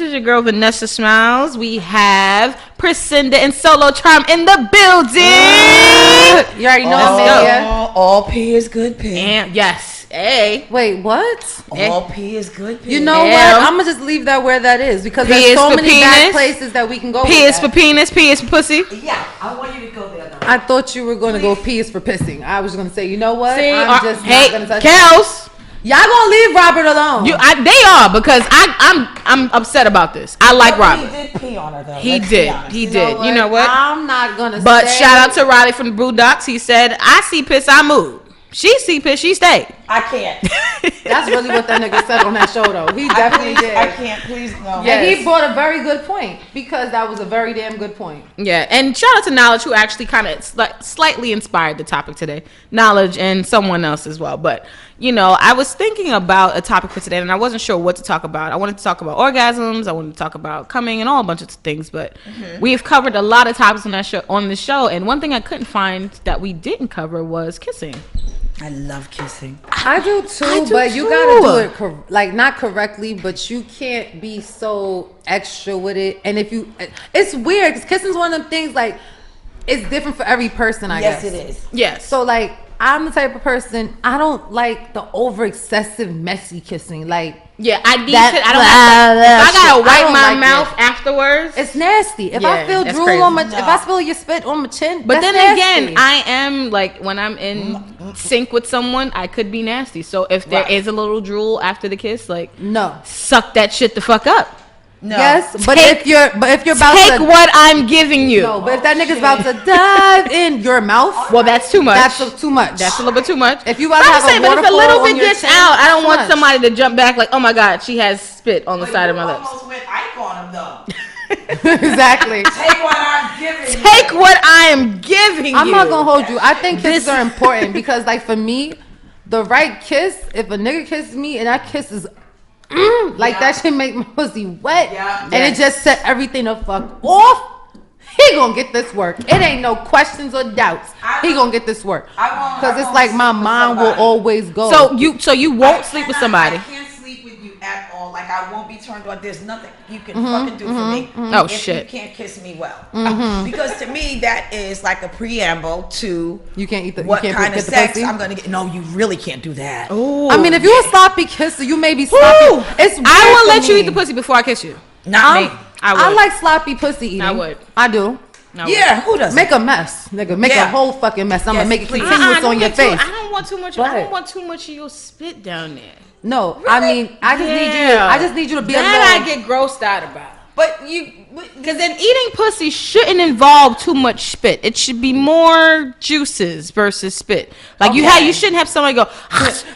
This is your girl Vanessa Smilez. We have Precenda and Solo Charm in the building. You already know all P is good P. And yes. Hey. Wait, what? All P is good P. You know what? I'm gonna just leave that where that is because there's so many bad places that we can go. P is for penis. P is for pussy. Yeah, I want you to go there. Though. I thought you were gonna go P is for pissing. I was gonna say, you know what? See, I'm just not gonna touch Kels. Y'all gonna leave Robert alone? They are because I'm upset about this. I like Robert. He did pee on her though. He did. You know what? I'm not gonna. But shout out to Riley from the Brew Docs. He said, "I see piss, I move. She see piss, she stay." I can't. That's really what that nigga said on that show, though. He definitely did. I can't. Please no. Yeah, he brought a very good point because that was a very damn good point. Yeah, and shout out to Knowledge who actually kind of slightly inspired the topic today. Knowledge and someone else as well. But you know, I was thinking about a topic for today, and I wasn't sure what to talk about. I wanted to talk about orgasms. I wanted to talk about coming and all a bunch of things. But we've covered a lot of topics on this show, and one thing I couldn't find that we didn't cover was kissing. I love kissing. I do too, but you gotta do it like not correctly, but you can't be so extra with it. And if you, it's weird because kissing's one of them things like it's different for every person. I guess it is. Yes. So like I'm the type of person I don't like the over excessive messy kissing. Like yeah, I need to. I don't have to, if I gotta wipe my mouth afterwards. It's nasty. If I feel drool crazy. on my, if I spill your spit on my chin, but that's then nasty. again, I am like when I'm in sync with someone, I could be nasty. So if there is a little drool after the kiss, like suck that shit the fuck up. No. Yes, but if you're about take to what I'm giving you. No, but if that nigga's about to dive in your mouth, well, that's too much. That's too much. That's a little bit too much. If you about to have a waterfall, but if a little bit on your gets chin, out, I don't want somebody to jump back like, oh my god, she has spit on the side of my lips. Almost went Ike on him though. Exactly. Take what I'm giving you. Take what I am giving you. I'm not gonna hold you. I think kisses are important because, like, for me, the right kiss. If a nigga kisses me and that kiss is like that shit make my pussy wet, and it just set everything the fuck off. He gonna get this work. It ain't no questions or doubts. He gonna get this work because it's like my mind will always go. So you won't sleep with somebody. I can't sleep with you at all. Like I won't be turned on. There's nothing you can fucking do for me. Oh if shit! You can't kiss me well because to me that is like a preamble to you can't eat the what you can't kind of get the sex pussy? I'm gonna get. No, you really can't do that. Ooh. I mean, if you're a sloppy kisser, you may be sloppy. It's weird I will for let you me. eat the pussy before I kiss you. Not me. I like sloppy pussy eating. I would. I do. Yeah, who doesn't? Make a mess, nigga. Make a whole fucking mess. I'm gonna make it continuous on your face. I don't want too much. I don't want too much of your spit down there. No, really? I mean, I just need you to be a little. That I get grossed out about. But you, because then eating pussy shouldn't involve too much spit. It should be more juices versus spit. Like you shouldn't have somebody go.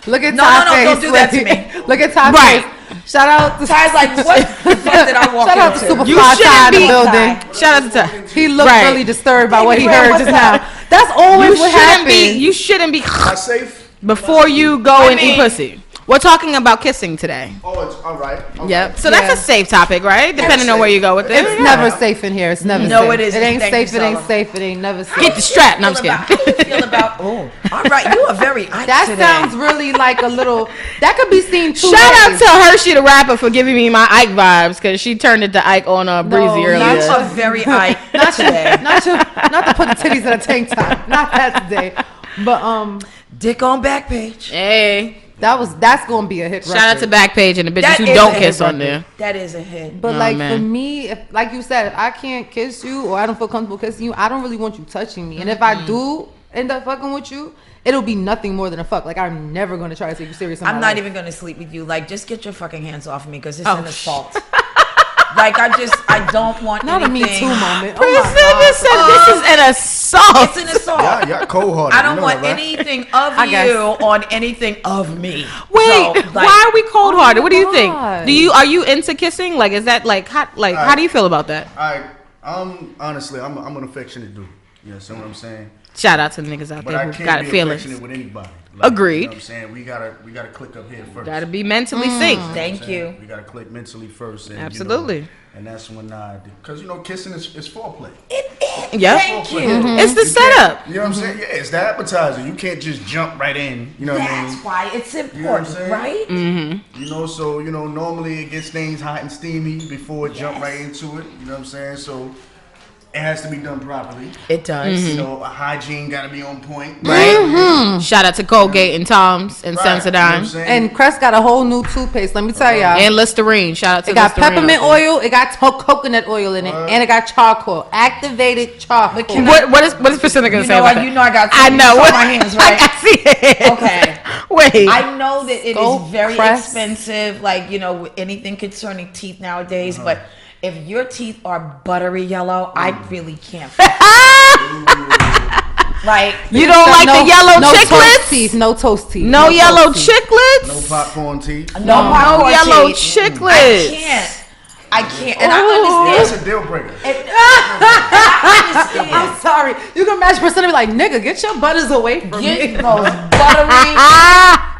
Look at Ty's face. Don't do that to me. Look at Ty's face. Shout out to Ty's like, what the fuck did I walk Shout out to Superfly Ty in the building. Shout out to Ty. He looked really disturbed by what he heard just now. That's always what happens. You shouldn't be safe before you go and eat pussy. We're talking about kissing today. Oh, it's all right. Yep. So that's a safe topic, right? Depending on where you go with it. It's never safe in here. It's never safe. No, it isn't. It ain't Thank safe. you, It ain't Solo. safe. It ain't never safe. Get the strap. No, I'm just kidding. How do you feel about? Oh, all right. You are very Ike That today. sounds really like a little. That could be seen two Shout out ways. to Hershey the rapper for giving me my Ike vibes because she turned it to Ike on Breezy earlier. You are very Ike today. Not to put the titties in a tank top. Not that today. But Dick on back page. Hey. That's gonna be a hit. Shout out to Backpage and the bitches That who is don't a kiss hit on there. That is a hit. But Oh, like man. for me, if like you said, if I can't kiss you or I don't feel comfortable kissing you, I don't really want you touching me. And if I do end up fucking with you, it'll be nothing more than a fuck. Like I'm never gonna try to take you serious. I'm not even gonna sleep with you. Like, just get your fucking hands off me because it's an assault. Like I don't want Not anything. a Me Too moment. Precenda said this is an assault. It's an assault. Yeah, cold-hearted. I don't you know want that, right? anything of you on anything of me. Wait, So, like, why are we cold hearted? What do you think? God. Are you into kissing? Like, is that like hot? Like, how do you feel about that? Honestly, I'm an affectionate dude. You know what I'm saying? Shout out to the niggas out But there I who can't got be feelings. affectionate with anybody. Like, Agreed. You know what I'm saying? We gotta click up here first. Gotta be mentally synced. Thank you. We gotta click mentally first. And, Absolutely. and that's when because kissing is foreplay. It Yep. Thank you. It's the setup. You know what I'm saying? Yeah, it's the appetizer. You can't just jump right in. You know what I mean? That's why it's You know what I'm important, saying? right? You know, so normally it gets things hot and steamy before it jump right into it. You know what I'm saying? So it has to be done properly. It does. You know, hygiene got to be on point. Right. Shout out to Colgate and Tom's and Right. You know what I'm Sensodyne saying? And Crest got a whole new toothpaste. Let me tell y'all. and Listerine. Shout out to It got Listerine. peppermint oil, it got coconut oil in it, and it got charcoal, activated charcoal. What is Priscilla gonna You say know about what? that? You know I got. I know. You saw What- my hands, right? I see it. Okay. Wait. I know that it Go is very Crest. expensive, like, with anything concerning teeth nowadays, but if your teeth are buttery yellow, I really can't. Like, You don't like the yellow no chiclets? toast teeth, no toast teeth. No yellow toast teeth. chiclets? No popcorn teeth. no popcorn yellow teeth. chiclets. I can't. And I That's understand. a deal breaker. I I'm understand. sorry. You can match percent and be like, nigga, get your butters away from me. Get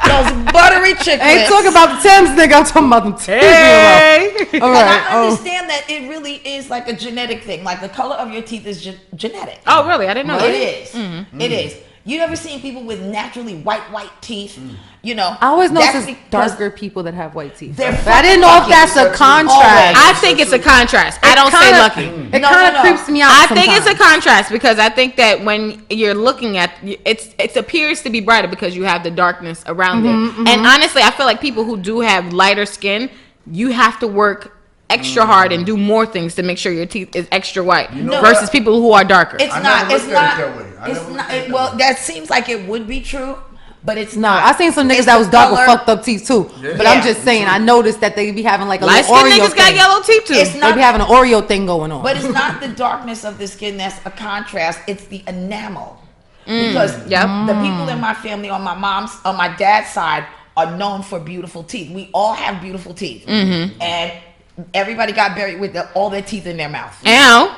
those buttery chiclets. I ain't talking about the Timbs, nigga. I'm talking about them teeth. Hey. All And right. I understand that it really is like a genetic thing. Like the color of your teeth is genetic. Oh, really? I didn't know It that. is. Mm-hmm. It is. You never seen people with naturally white teeth? I always know That's it's because darker people that have white teeth. they're But I didn't know if fucking that's a lucky. contrast. I think it's a contrast. I don't say kinda- lucky. It No, kind of no, no. creeps me out. I think it's a sometimes. contrast because I think that when you're looking at it appears to be brighter because you have the darkness around it. And honestly, I feel like people who do have lighter skin, you have to work extra hard and do more things to make sure your teeth is extra white know versus what? people who are darker. It's I not. never It's looked at not. it that way. I It's never not. looked at it Well, that that seems like it would be true, but it's No, not. I seen some niggas It's that the was dark with color. fucked up teeth too. But Yeah. I'm just saying, I noticed that they be having like a Light little skinned Oreo niggas got thing. yellow teeth too. It's They not. be having an Oreo thing going on. But it's not the darkness of the skin that's a contrast. It's the enamel. Because Yep. the people in my family on my dad's side are known for beautiful teeth. We all have beautiful teeth, and everybody got buried with all their teeth in their mouth. Ow.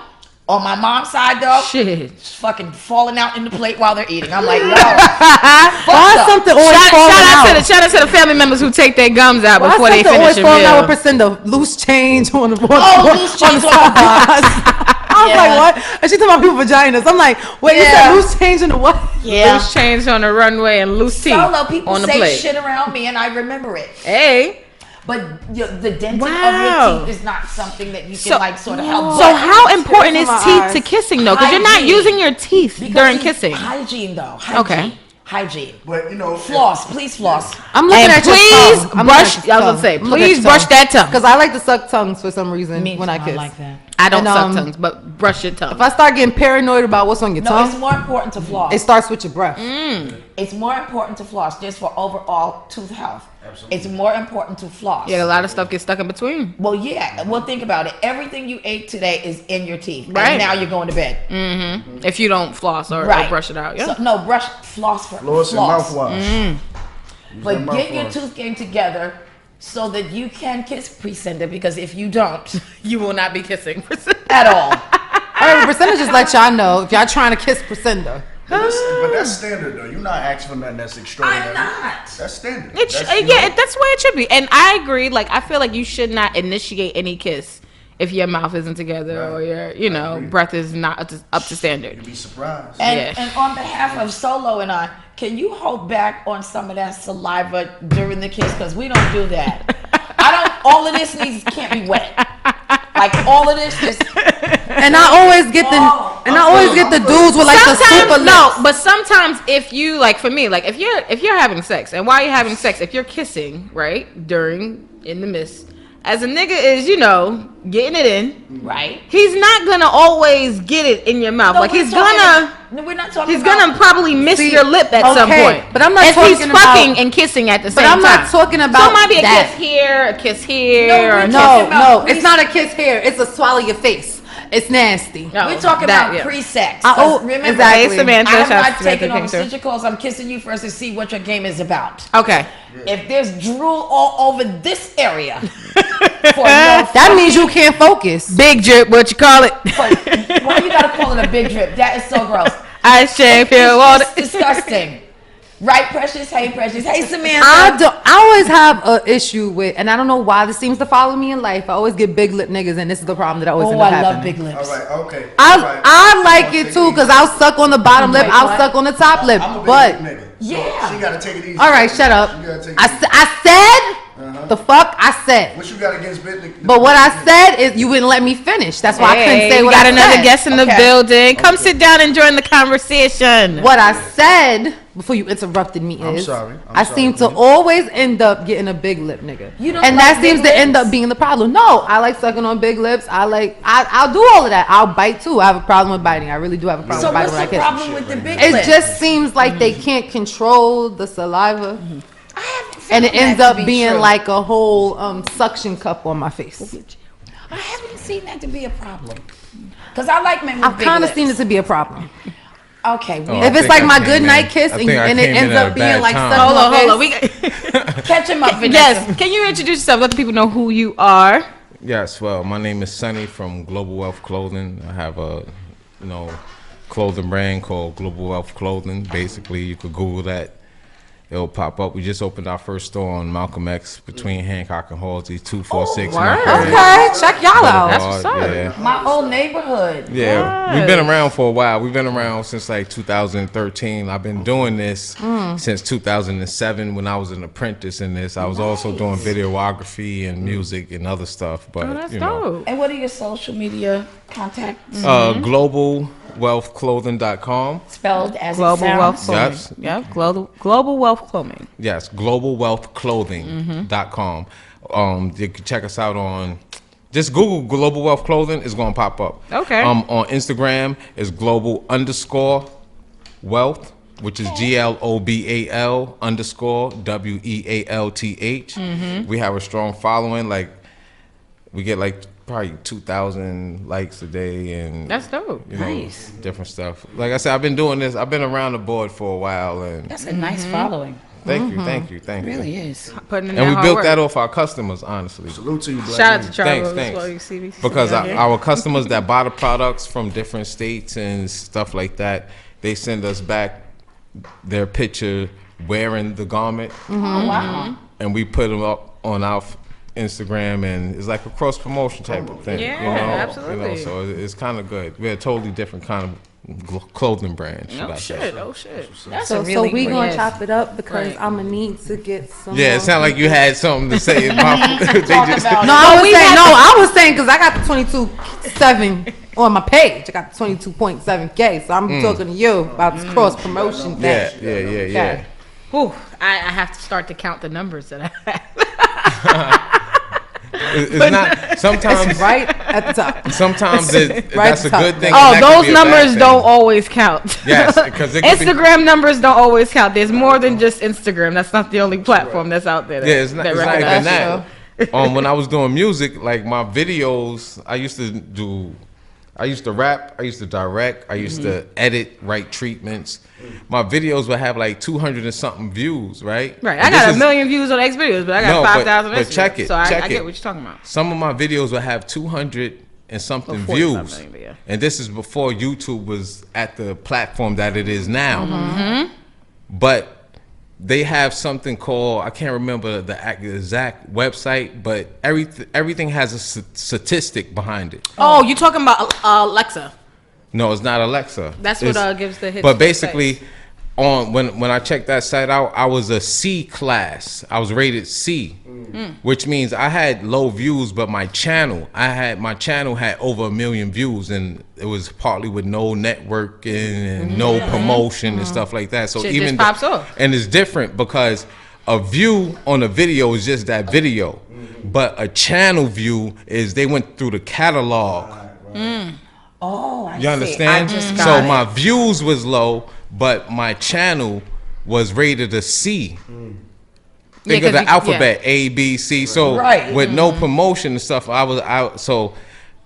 On my mom's side, though, Shit. it's fucking falling out in the plate while they're eating. I'm like, yo, Why is something always Shout falling out? out to the family members who take their gums out Why before they something finish always a falling out meal. with Precenda? Loose change on the loose change on the I was Yeah. like, what? And she talking about people vaginas. I'm like, wait, you Yeah. said loose change in the what? yeah. Loose change on the runway and loose teeth Solo people on the say plate. shit around me, and I remember it. Hey. But the denting Wow. of your teeth is not something that you can sort of help. So But how important is from my teeth eyes. to kissing though? Because you're not Hygiene. using your teeth because during it's kissing. hygiene though. Hygiene. Okay. Hygiene. But Floss, please floss. I'm looking And at your please tongue. I'm brush. looking at I was your gonna say, tongue. I'm looking at please your brush tongue. that tongue. Because I like to suck tongues for some reason when I kiss. that. I don't and, suck tongues, but brush your tongue. If I start getting paranoid about what's on your No, it's tongue, more important to floss. it starts with your breath. It's more important to floss just for overall tooth health. Absolutely. It's more important to floss. Yeah, a lot of stuff gets stuck in between. Well, yeah. Well, think about it. Everything you ate today is in your teeth. Right. And now you're going to bed. If you don't floss or Right. brush it out. Yeah. So, no, floss first. Floss and mouthwash. Use But that get your mouthwash. tooth game together so that you can kiss Precenda, because if you don't You will not be kissing. at all, All right, percentage just let y'all know if y'all trying to kiss Precenda. But that's standard though. You're not asking for nothing that's extraordinary. I'm not. That's standard. It's That's, you yeah, know, that's the way it should be. And I agree. Like I feel like you should not initiate any kiss if your mouth isn't together or your agree. breath is not up to standard. You'd be surprised. And, Yeah. and on behalf of Solo and I, can you hold back on some of that saliva during the kiss? Because we don't do that. All of this can't be wet. Like all of this just. And I always get the dudes with like the super Sometimes no, lips. but sometimes if you like for me, like if you're having sex and while you're having sex, if you're kissing right in the midst, as a nigga is getting it in, Right. he's not gonna always get it in your mouth. No, like we're he's talking- gonna. No, we're not talking He's about. gonna probably miss See, your lip at some okay, point. but I'm not if he's talking fucking about- and kissing at the but same I'm time. not talking So about it might be a that. kiss here, a kiss here. No, we're or- talking No, about it's not a kiss here. It's a swallow your face. It's nasty. No, We're talking that, about yeah. pre-sex. Oh, 'Cause remember, exactly. Hey, Samantha, I'm shout out not to taking Samantha on King, stitch calls. I'm kissing you first to see what your game is about. Okay. If there's drool all over this area, for no That means you can't focus. Big drip, what you call it? why you gotta call it a big drip? That is so gross. Ice chain, feel water. It's disgusting. Right, Precious? Hey, Precious. Hey, Samantha. I always have an issue with, and I don't know why this seems to follow me in life. I always get big lip niggas, and this is the problem that always end up happening. I love big lips. All right, okay. I like it too, because I'll suck on the bottom lip, I'll suck on the top lip. I'm a big But lip nigga. So Yeah. she gotta take it easy. all right, shut up. She gotta take it I said the fuck I said. What you got against big lip? But what I said is you wouldn't let me finish. That's why I couldn't say we what got I another said. guest in the building. Come sit down and join the conversation. What I said before you interrupted me I'm is sorry. I seem to always end up getting a big lip nigga. You don't and like that big seems to end lips? up being the problem. No, I like sucking on big lips. I'll do all of that. I'll bite too. I have a problem with biting. I really do have a problem So with biting what's when I the kiss. problem with the big It lips? just seems like they can't control the saliva. I haven't And it found ends that up to be being true. like a whole suction cup on my face. I haven't seen that to be a problem. Because I like men with I've big kind of lips. seen it to be a problem. Okay. Oh. If I it's think like I my came good in- night kiss I and think I it came ends in at a up being bad like time. sucking Hold my on. face. Catch him up, Vanessa. Yes. Can you introduce yourself? Let the people know who you are. Yes, well, my name is Sonny from Global Wealth Clothing. I have a, clothing brand called Global Wealth Clothing. Basically, you could Google that. It'll pop up. We just opened our first store on Malcolm X between Hancock and Halsey, 246. word. Okay, check y'all out. That's what's up. Yeah. My old neighborhood. Yeah, we've been around for a while. We've been around since like 2013. I've been doing this since 2007 when I was an apprentice in this. I was also doing videography and music and other stuff. But That's you know, dope. And what are your social media contacts? globalwealthclothing.com. Spelled as Global it Wealth sounds. Clothing. Yes. Yep. Global Wealth Clothing. Yes, globalwealthclothing.com. You can check us out on just Google Global Wealth Clothing. It's going to pop up. Okay. On Instagram is global_wealth, which is GLOBAL_WEALTH. We have a strong following. Like we get like probably 2,000 likes a day, and That's dope. Nice. different stuff. Like I said, I've been doing this. I've been around the board for a while, and That's a nice following. thank you. It really is. Putting in And that we hard built work. that off our customers, honestly. Salute to you, black Shout out man. to Charles. Thanks. Well, you see me. Because Yeah. our customers that buy the products from different states and stuff like that, they send us back their picture wearing the garment, Oh, wow. and we put them up on our Instagram, and it's like a cross promotion type of thing. Yeah, you know? absolutely. So it's kind of good. We're a totally different kind of clothing brand. Should Oh I say? shit! Oh shit! That's So, a really we great- gonna Yes. chop it up because Right. I'm gonna need to get some. Yeah, it sounded like you had something to say about. They just, about No, I was saying because I got the 22.7 on my page. I got the 22.7K, so I'm talking to you about this cross promotion thing. yeah. Okay. Whew, I have to start to count the numbers that I have. It's not sometimes. Right at the top. Sometimes Right that's a top. good thing. Oh, and that can those be a bad numbers thing. don't always count. Yes, because it could be- Instagram numbers don't always count. There's more than just Instagram. That's not the only platform that's out there. That, Yeah, it's not even recognize that. it. When I was doing music, like my videos, I used to rap, I used to direct, I used to edit, write treatments. My videos would have like 200 and something views, right? Right. And I got this a million views on X videos, but I got No, but- 5,000 but check it, So I check get it. what you're talking about. Some of my videos would have 200 and something 45 views. million, but yeah. And this is before YouTube was at the platform that it is now. Mm-hmm. But they have something called, I can't remember the exact website, but everything has a statistic behind it. Oh, you talking about Alexa? No, it's not Alexa. That's what It's- gives the hits. But to the basically, sites. when I checked that site out, I was a C class. I was rated C, which means I had low views, but my channel had over 1 million views, and it was partly with no networking and no promotion and stuff like that. So Shit even just pops off. and it's different because a view on a video is just that video, but a channel view is they went through the catalog. Oh, I see. You understand? I just So got it. my views was low, but my channel was rated a C. Think of 'cause the alphabet A, B, C. So Right. with no promotion and stuff, I was out. So,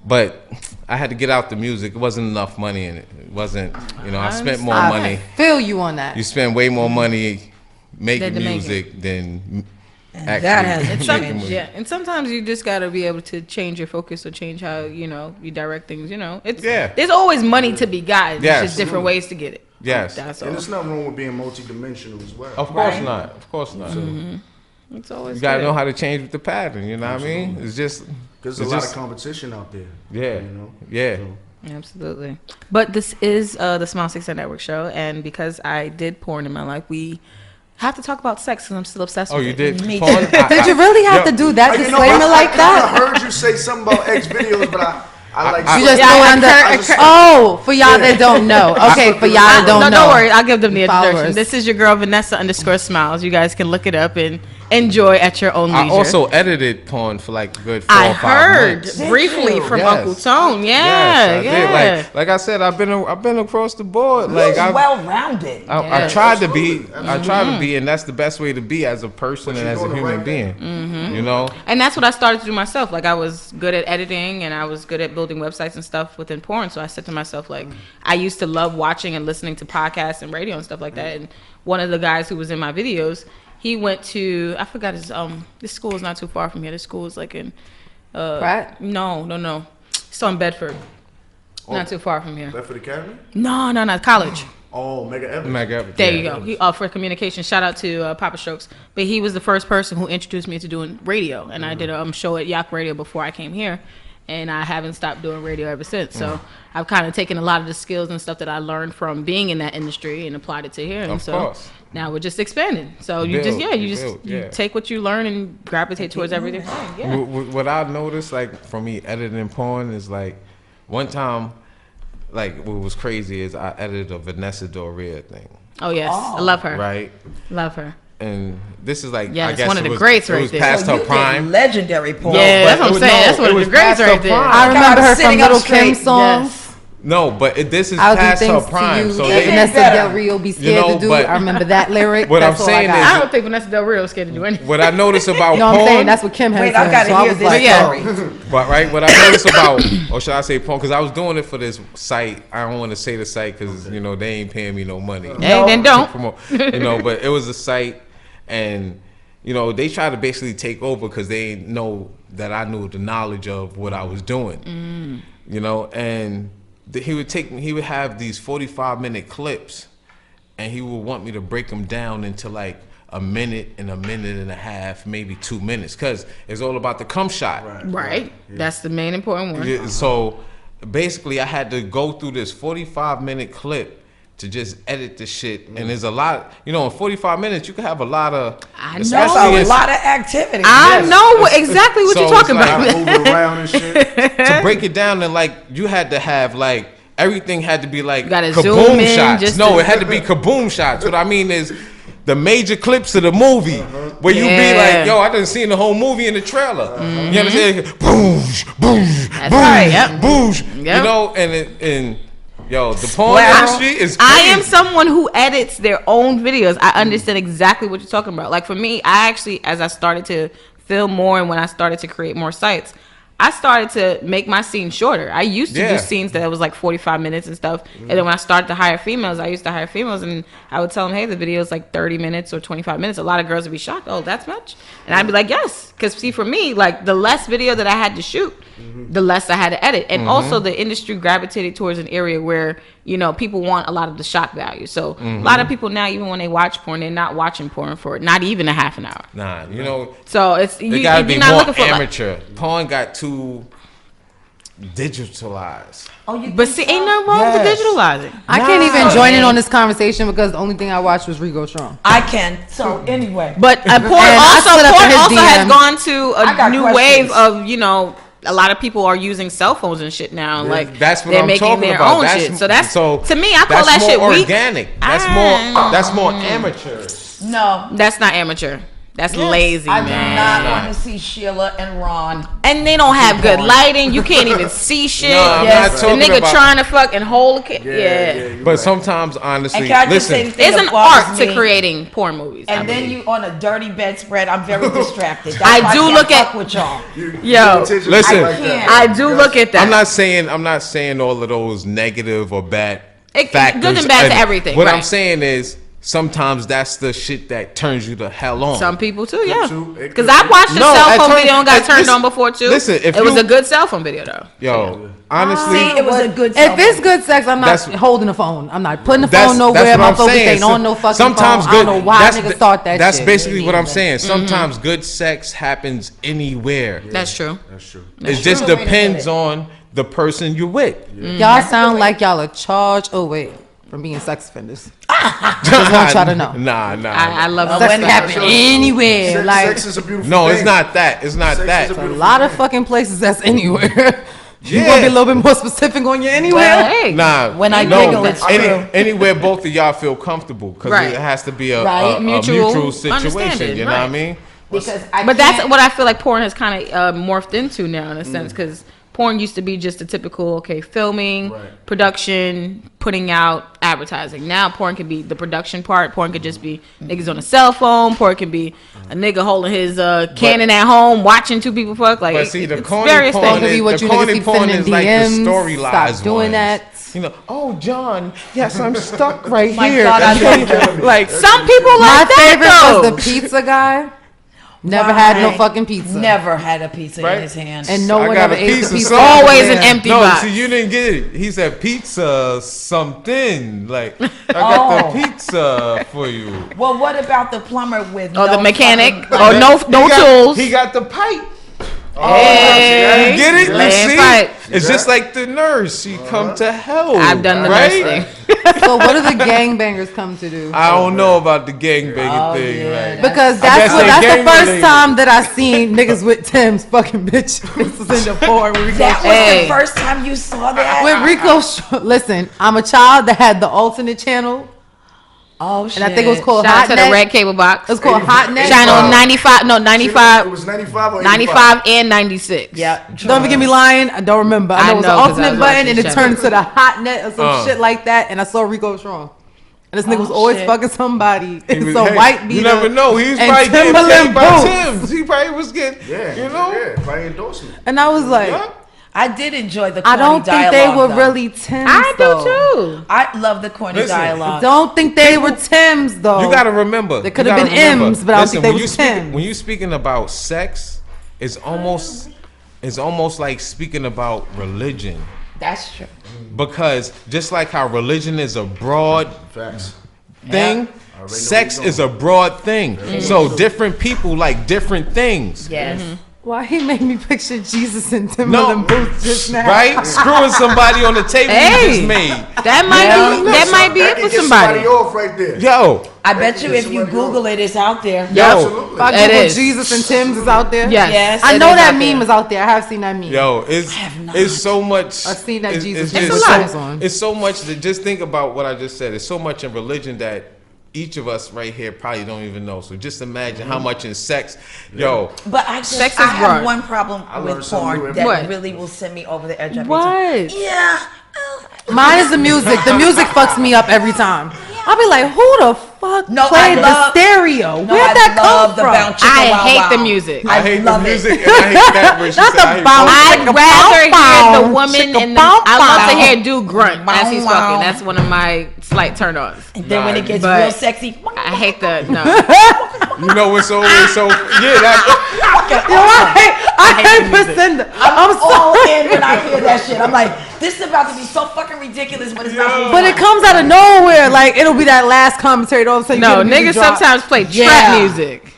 but I had to get out the music. It wasn't enough money in it. It wasn't. I spent more money. Feel you on that. You spend way more money making Than to make music than actually that has making changed. movies. Yeah, and sometimes you just gotta be able to change your focus or change how you direct things. It's Yeah. There's always money to be gotten. Yeah, It's just different ways to get it. Yes. That's all. And there's nothing wrong with being multidimensional as well. Of course not. Of course not. It's always You gotta good. know how to change with the pattern. You know what I mean? It's just Because there's a lot of competition out there. Yeah. You know? Yeah. So, Absolutely. But this is the Smile 6 Network show, and because I did porn in my life, we have to talk about sex because I'm still obsessed with you it. did. Me Porn? too. Did you really have to do that disclaimer like that? I heard you say something about X videos, but I like. You just Yeah, throw I under. occur- Oh, for y'all that don't know. Okay, for y'all that don't know. Don't worry. I'll give them the introduction. Followers. This is your girl, Vanessa _Smiles. You guys can look it up and enjoy at your own leisure. I also edited porn for like a good 4 I or 5 heard months. briefly from Yes. UncleTone. Yeah, Yes, I yeah. did. Like I said, I've been across the board. Like He's I well-rounded. I tried to be. I tried to be, and that's the best way to be as a person and you're as a doing the human right being. Mm-hmm. You know. And that's what I started to do myself. Like I was good at editing and I was good at building websites and stuff within porn. So I said to myself, like, I used to love watching and listening to podcasts and radio and stuff like that. And one of the guys who was in my videos, he went to, I forgot his this school is not too far from here. This school is like in Pratt? No. It's on Bedford. Not too far from here. Bedford Academy? No, college. Oh, Mega Evans. There you go. He for communication. Shout out to Papa Strokes. But he was the first person who introduced me to doing radio, and I did a show at Yak Radio before I came here, and I haven't stopped doing radio ever since. So I've kind of taken a lot of the skills and stuff that I learned from being in that industry and applied it to here. And Of so course. now we're just expanding. So You you take what you learn and gravitate towards everything. Yeah. What I noticed, like for me editing porn, is like one time, like what was crazy is I edited a Vanessa Doria thing, Oh yes, I love her. right? Love her. And this is like, Yeah, I it's guess one of it the was, greats it right was there. past So her you did prime. legendary porn. Yeah, that's what I'm it was- saying. no, That's one it of the was greats past her right there. prime. I remember God, her from sitting up Little Kim straight. songs. Yes. No, but this is I'll do past her things prime. to you So that they, Vanessa better. Del Rio be scared You know, to do. but I remember that lyric. what That's I'm all I saying got. is- I don't think Vanessa Del Rio is scared to do anything. what I noticed about You know what I'm porn, saying? That's what Kim had Wait, I said. gotta So I hear was this like, story. but right, what I noticed about, or should I say porn, because I was doing it for this site. I don't want to say the site because they ain't paying me no money. Hey, then don't. Promote, but it was a site, and they tried to basically take over because they didn't know that I knew the knowledge of what I was doing. And he would have these 45-minute clips, and he would want me to break them down into like a minute and a half, maybe 2 minutes, because it's all about the cum shot. Right. That's the main important one. Yeah, so basically, I had to go through this 45-minute clip to just edit the shit, and there's a lot. In 45 minutes, you can have a lot of. I know. That's especially a in- lot of activity. I know exactly what So you're talking it's like- about. Moving around and shit. to break it down, and like you had to have like everything had to be like gotta zoom kaboom in shots. just No, to- it had to be kaboom shots. What I mean is the major clips of the movie where you be Yeah. like, yo, I done seen the whole movie in the trailer. You understand? Boosh, boosh, That's boosh, right, yep. boosh. Yep. And yo, the porn Well, industry is crazy. I am someone who edits their own videos. I understand exactly what you're talking about. Like for me, I actually, as I started to film more and when I started to create more sites, I started to make my scenes shorter. I used to Yeah. do scenes that was like 45 minutes and stuff. And then when I started to hire females, I used to hire females and I would tell them, hey, the video is like 30 minutes or 25 minutes. A lot of girls would be shocked. Oh, that's much? And I'd be like, yes. Because see, for me, like the less video that I had to shoot, the less I had to edit. And also the industry gravitated towards an area where, people want a lot of the shock value. So a lot of people now, even when they watch porn, they're not watching porn for not even a half an hour. Nah, So it's it gotta be you're not more looking for like, amateur. Porn got too digitalized. Oh, you but think see, so? ain't nothing wrong with Yes. digitalizing. I can't even join in on this conversation because the only thing I watched was Rigo Strong. I can. So anyway, But porn And I slid up in his also has DM. gone to I a got new questions. wave of a lot of people are using cell phones and shit now. Like That's what they're I'm making talking their about. own That's, shit. So that's to me, I call that's that shit more weak. organic. That's more amateur. no, That's not amateur. That's lazy, I do man. not Nah. want to see Sheila and Ron. And they don't have good lighting. You can't even see shit. No, I'm Yes. not The talking nigga about. trying to fucking hold a kid. Yeah. you But right. sometimes, honestly, And can I just say listen. the thing It's an that bothers art to me? creating porn movies. I And then believe. you on a dirty bedspread. I'm very distracted. That's I why do can't look fuck at- with y'all. Yo, Listen. like that. I do look at that. I'm not saying all of those negative or bad It- factors. good and bad to everything, What right. I'm saying is, sometimes that's the shit that turns you the hell on. Some people too, yeah. too. It Because could I be. watched a No, cell at phone turn- video and got at- turned listen- on before too. listen, if it was you- a good cell phone video though. Yo, honestly, See, it was a good. If it's good sex, I'm not That's- holding the phone. I'm not putting the that's phone nowhere. what My I'm focus saying. ain't on no fucking Sometimes phone. good. I don't know why niggas start that That's shit. basically what I'm saying. Sometimes good sex happens anywhere. That's true. That's true. It just true. Wait a depends minute. on the person you're with. Y'all sound like y'all are charged away from being sex offenders. Just want y'all to know. Nah. I love Sex sex can happen anywhere. Sex, Like sex is a beautiful No, thing. it's not that. It's not Sex that. is a a lot of fucking places that's anywhere. You want to be a Yeah. little bit more specific on your anywhere? Well, hey, Nah, When I no, giggle, it's true. anywhere both of y'all feel comfortable, because Right. it has to be a, Right. a Mutual mutual situation. understanding, You know what I right. mean? Because I but that's can't- what I feel like porn has kind of morphed into now in a sense because porn used to be just a typical filming, Right. production, putting out, advertising. Now porn can be the production part. Porn could just be niggas on a cell phone. Porn can be a nigga holding his Canon at home watching two people fuck. Like But see, the it's corny various porn things. That could be is, what the you niggas corny keep porn sending is like the DMs. storylized Stop doing ones. that. You know, oh John, yes, I'm stuck right My here. God, I love like Some people My like that favorite though. was the pizza guy. Never had no Right. fucking pizza. Never had a pizza Right. in his hand. And no I one got ever a ate the pizza, pizza. so- Always an Yeah. empty no, box. see, you didn't get it. He said pizza something. Like I got Oh. the pizza for you. Well, what about the plumber with Or no the mechanic, fucking- or no He got- tools. He got the pipe. Hey. You get it? Laying You see? pipe. It's just like the nurse. She come to help. I've done the right? nurse thing. So what do the gangbangers come to do? I don't know about the gangbanging Oh, thing. yeah, Like, Because I guess that's what, they that's the gang first related. time that I seen niggas with Tim's fucking bitches. This was in the porn with Rico. That was Hey. the first time you saw that. With Rico, listen, I'm a child that had the alternate channel, Oh shit! and I think it was called Shout out to Hotnet. the red cable box. It was called Hotnet. Channel 95, no, It 95, was 95 or 95 and 96. Yeah. Don't even get me lying. I don't remember. I know I it was know, an 'cause I alternate was button, watching and it Channel. turned to the Hotnet or some shit like that. And I saw Rico was wrong. And this nigga was always shit. fucking somebody. he It's was- a hey, white beater. You never know. He was and probably getting Timberland paid by boots. Tim's. He probably was getting, Yeah, you know. yeah, by endorsement. And I was like, Yeah. I did enjoy the. I Corny don't think they dialogue, were though. really Tim's. I though. do too. I love the corny Listen, dialogue. Don't think they were Tim's though. You gotta remember. They you could have gotta been remember. M's, but I don't think they when was you speak- Tim's. When you speaking about sex, it's almost like speaking about religion. That's true. Because just like how religion is a broad Facts. thing, know sex where you is a broad thing. So different people like different things. Yes. Why he made me picture Jesus and No, Timberland boots just now? right? Screwing somebody on the table you Hey. just made. That might be That it can for get somebody. off right there. Yo, I bet That you can if get you somebody Google it, it's out there. yo, Absolutely. If I It Google is. Jesus and Tim's is out there. Yes. Yes. I It know is that out meme there. is out there. I have seen that meme. yo, it's so much. I've seen that Jesus It's with a lot. clothes on. It's so much that just think about what I just said. It's so much in religion that each of us right here probably don't even know. So just imagine how much in sex, yo. But I just Sex is I have broad. one problem learn with something new porn every that What? really will send me over the edge every What? time. Yeah. Mine is the music. The music fucks me up every time. I'll be like, who the fuck No, played I love- the stereo? No, Where'd I that love come the from? bounce. Chicka I wow hate the wow. music. I hate the love it. music and I hate that where she Not said, the I hate bounce. both. I'd rather hear the woman Chicka in the. bow I love to bow. hear do grunt as he's Bow fucking. wow. That's one of my slight turn ons. And then when it gets But- real sexy, I hate the no. You know what's so yeah, that Yo, I hate Precenda. I'm all sorry. in when I hear that shit. I'm like, this is about to be so fucking ridiculous, but it's not. But it comes out of nowhere. Like, it'll be that last commentary. All of a sudden, you No, get a music niggas drop. sometimes play trap Yeah. music.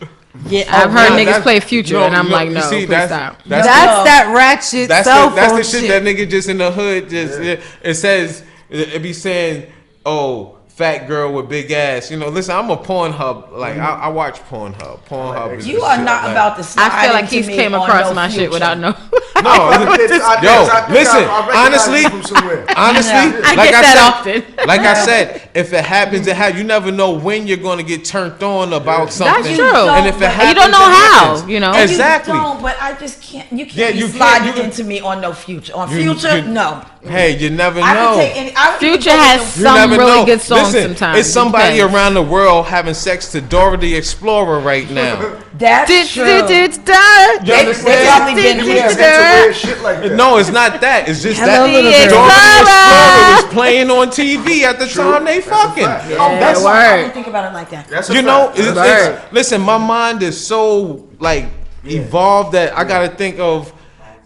Yeah, I've heard Yeah, niggas that's- play Future, and I'm like, no, you see, please that's, stop. That's, That's that ratchet that's cell the, that's phone the shit, that nigga just in the hood just it says it be saying, oh, fat girl with big ass. You know, listen, I'm a Pornhub. Like I watch Pornhub. is You the are shit, not like- about to slide I feel like into he's me came on across no my shit Future. without no. No, I think listen, I recognize honestly, you from somewhere. honestly, I like get I that said, often. like I said, if it happens, it happens. You never know when you're going to get turned on about something. That's true. And if it But happens, you don't know it how, happens. you know. Exactly. You don't, but I just can't. You can't Yeah, be you can't. sliding You can- into me on no Future. On You- Future, you- no. Hey, you never I can know. take any. I would even Future go has with You some never really know. good songs sometimes. It's somebody around the world having sex to Dora the Explorer right now. That's true. You They probably been here. Weird shit like that. No, it's not that. It's just Hello, that little girl. Dora the Explorer was playing on TV at the time they fucking. That's why I didn't think about it like that. That's a You know, fact. listen, my mind is so like evolved that I gotta think of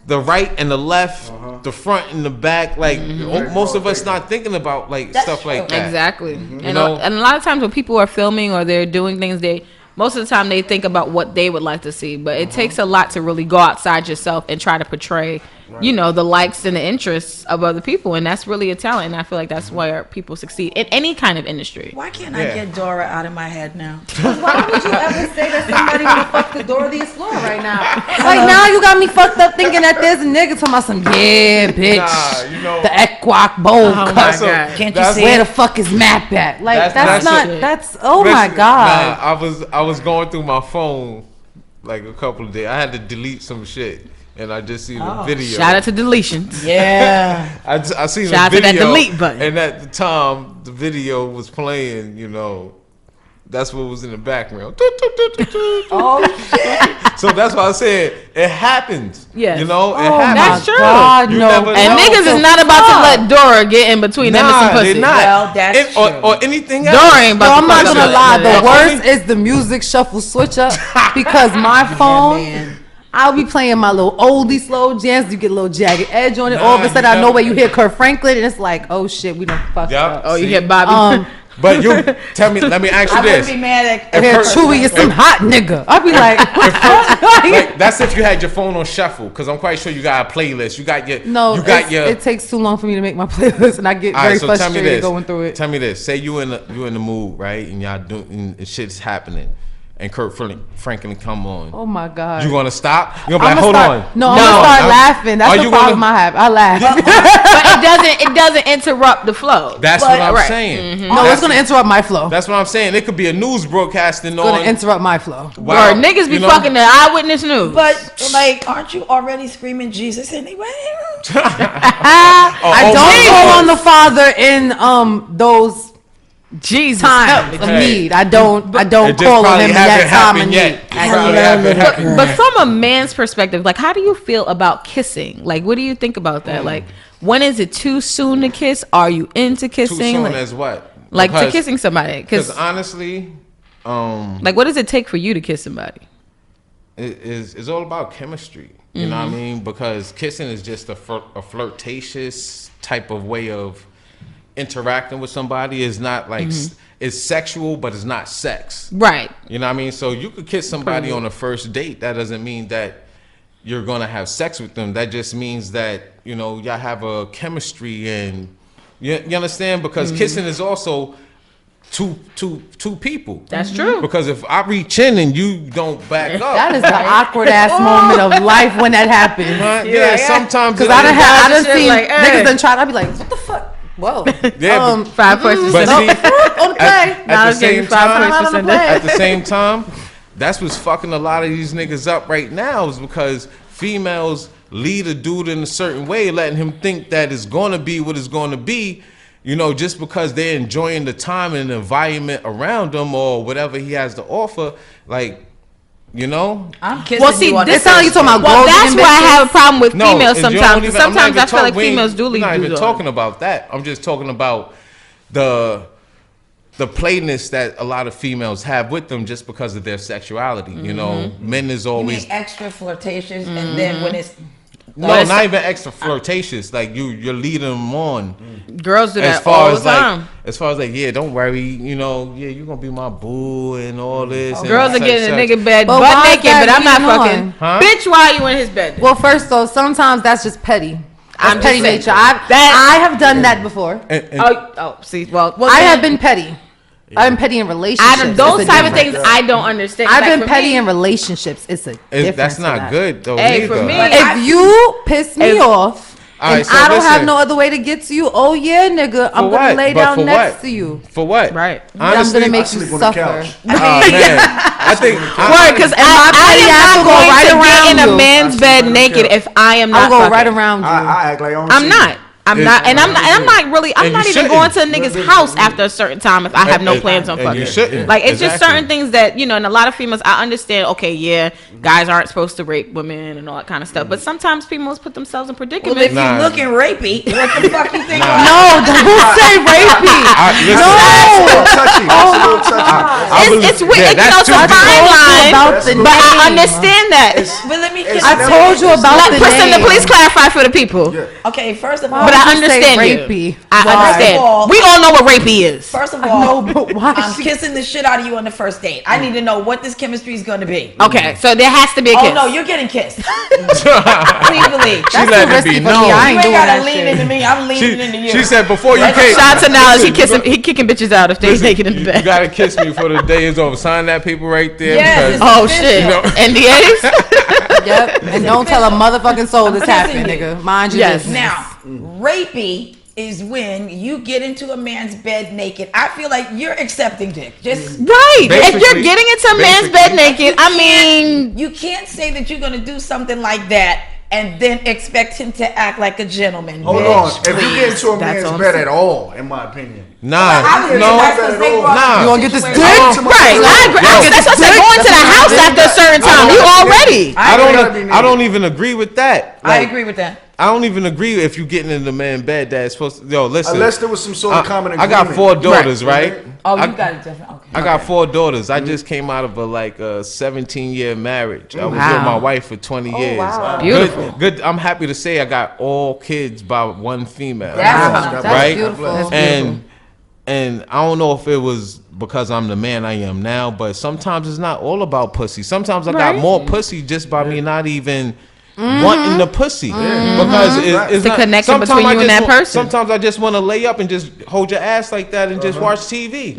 the right and the left, the front and the back. Like most of us not thinking about like stuff like that. Exactly. You And know? and a lot of times when people are filming or they're doing things, most of the time they think about what they would like to see. But it takes a lot to really go outside yourself and try to portray, you know, the likes and the interests of other people. And that's really a talent. And I feel like that's where people succeed in any kind of industry. Why can't I get Dora out of my head now? Why would you ever say that somebody would fuck the Dora the Explorer right now? Like now you got me fucked up thinking that there's a nigga talking about some bitch. Nah, you know, The Equac bowl cut. God. Can't you see Where it? the fuck is Map at? Like That's that's oh my listen, god. Nah, I was going through my phone like a couple of days. I had to delete some shit, and I just seen a video. Shout out to deletions. Yeah. I seen Shout out a to that video, delete button. and at the time the video was playing. You know, that's what was in the background. Oh shit. So that's why I said it happens. Yes. You know, it Oh happens. That's true. God, You no. never And know. niggas is not about to let Dora get in between them and some Nah, pussy. they're not. Well, that's true. Or anything else. Dora ain't No, about I'm to not fuck gonna shit. lie. The That's worst only- is the music shuffle switch up because my phone, man. I'll be playing my little oldie slow jams. You get a little jagged edge on it. All of Nah, a sudden, you I know where never- you hear Kurt Franklin, and it's like, oh shit, we done fucked Yup. up. Oh, you See? hear Bobby? But you tell me. Let me ask you I wouldn't this. be mad at I hear Kurt- Chewy is some hot nigga. I'll be like, Like, that's if you had your phone on shuffle, because I'm quite sure you got a playlist. You got your. no, You got your. it takes too long for me to make my playlist, and I get All very right, so tell me frustrated this. going through it. Tell me this. Say you in the mood, right? And y'all doing and shit's happening, and Kurt Franklin come on. Oh my god. You gonna stop? You gonna be like, I'ma hold start, on. No, I'm gonna start laughing. That's Are the you problem gonna- I have. I laugh. But it doesn't interrupt the flow. That's But- what I'm right. saying. No, it's gonna interrupt my flow. That's what I'm saying. It could be a news broadcasting It's gonna on. interrupt my flow. Wow, Or niggas be you know? fucking the eyewitness news. But like, aren't you already screaming Jesus anyway? I don't call on the Father in those Jesus. times of Hey. need. I don't It just call on probably him in haven't that time of happened need. yet. It probably haven't happened. But from a man's perspective, like, how do you feel about kissing? Like, what do you think about that? Like, when is it too soon to kiss? Are you into Too kissing? soon Like, as what? like to Because- kissing somebody? Because Because, honestly, like, what does it take for you to kiss somebody? it's all about chemistry. You know what I mean? Because kissing is just a flirtatious type of way of interacting with somebody. It's not like it's sexual, but it's not sex. Right. You know what I mean? So you could kiss somebody on a first date. That doesn't mean that you're gonna have sex with them. That just means that, you know, y'all have a chemistry, and you understand? Because kissing is also two people. That's true. Because if I reach in and you don't back up, That is the awkward ass moment of life when that happens. yeah, sometimes Because it- I done shit seen like, niggas hey. done tried. I'd be like, what the fuck? Whoa. Yeah, 5 points but percent. see, on the play. at Now the it's getting same 5 time, points Not on the percent. play. at the same time, that's what's fucking a lot of these niggas up right now, is because females lead a dude in a certain way, letting him think that it's gonna be what it's gonna be, you know, just because they're enjoying the time and the environment around him or whatever he has to offer. Like, you know, I'm kissing Well, see, you on this the sound you first talking about date. Well, Golden that's why I bitches. have a problem with females and you don't sometimes. even- I'm not Sometimes even I feel like we ain't- females do leave We're not even dudes talking on. about that. I'm just talking about the playness that a lot of females have with them just because of their sexuality. You know, men is You always mean extra flirtatious, and then when it's no, not even extra flirtatious. Like you're leading them on. Girls do As that far all as the time. like, yeah, don't worry, you know, yeah, you're gonna be my boo and all this. and Girls are such, getting a such. nigga bed But butt why is naked, that but I'm not leading fucking. on? Huh? Bitch, why are you in his bed? Well, first though, sometimes that's just petty. I'm That's petty just saying. nature. That- I have done that before. And See, well, I then, have been petty. I've been petty in relationships. those It's a type of difference. things I don't understand. I've Like, been for petty me- in relationships. It's a difference. that's to not that. good though. Hey, neither. for me- If you piss me If- off All and right, so I don't have listen. no other way to get to you, oh yeah, nigga, I'm For gonna what? lay But down for next what? to you. For what? Right. Honestly, I'm gonna make I you sleep on the suffer. couch. oh man, I think Word, because I petty am ass not will go going right to get around in a you. man's bed naked if I am not I'll go fucking. right around you. I act like I don't I'm see not. you. I'm not even going to a nigga's house after a certain time if I have no plans on fucking. You shouldn't. Like, it's just certain things that, and a lot of females, I understand, okay, yeah, guys aren't supposed to rape women and all that kind of stuff, but sometimes females put themselves in predicaments. Well, if you're looking rapey, what the fuck you think? No, don't say rapey. It's weird. It's a fine line, but I understand that. But let me. I told you about the name. Please clarify for the people. Okay, first of all, but I understand rapey. I understand. We all know what rapey is. First of all, but why I'm kissing the shit out of you on the first date. I need to know what this chemistry is going to be. Okay, so there has to be a kiss. Oh no, you're getting kissed. Please believe. She let it be known. You ain't gotta lean into me. I'm leaning into you. She said before you came. Shout out to Knowledge. He kicking bitches out if they naked in the bed. You gotta kiss me before the day is over. Sign that paper right there. Yes, oh shit. NDAs. Yep. And don't tell a motherfucking soul this happened, nigga. Mind you. Yes. Now, rapey is when you get into a man's bed naked. I feel like you're accepting dick. Just right. If you're getting into a man's bed naked, you can't say that you're gonna do something like that and then expect him to act like a gentleman. Hold on. If you get into a man's bed at all, in my opinion. Nah. You gonna get this dick? Right. I agree. That's what I said. Going to the house after a certain time. You already. I don't even agree with that. I agree with that. I don't even agree if you getting in the man bed that is supposed to. Yo, listen. Unless there was some sort of common agreement. I got 4 daughters, right? Oh, you got it different. Okay. I got 4 daughters. I just came out of a 17-year marriage. I was with my wife for 20 years. Wow. Beautiful. Good. I'm happy to say I got all kids by one female. That's right? beautiful. That's And I don't know if it was because I'm the man I am now, but sometimes it's not all about pussy. Sometimes I got more pussy just by me not even wanting the pussy. Because it's the not, connection between you and that person. Sometimes I just want to lay up and just hold your ass like that and just watch TV.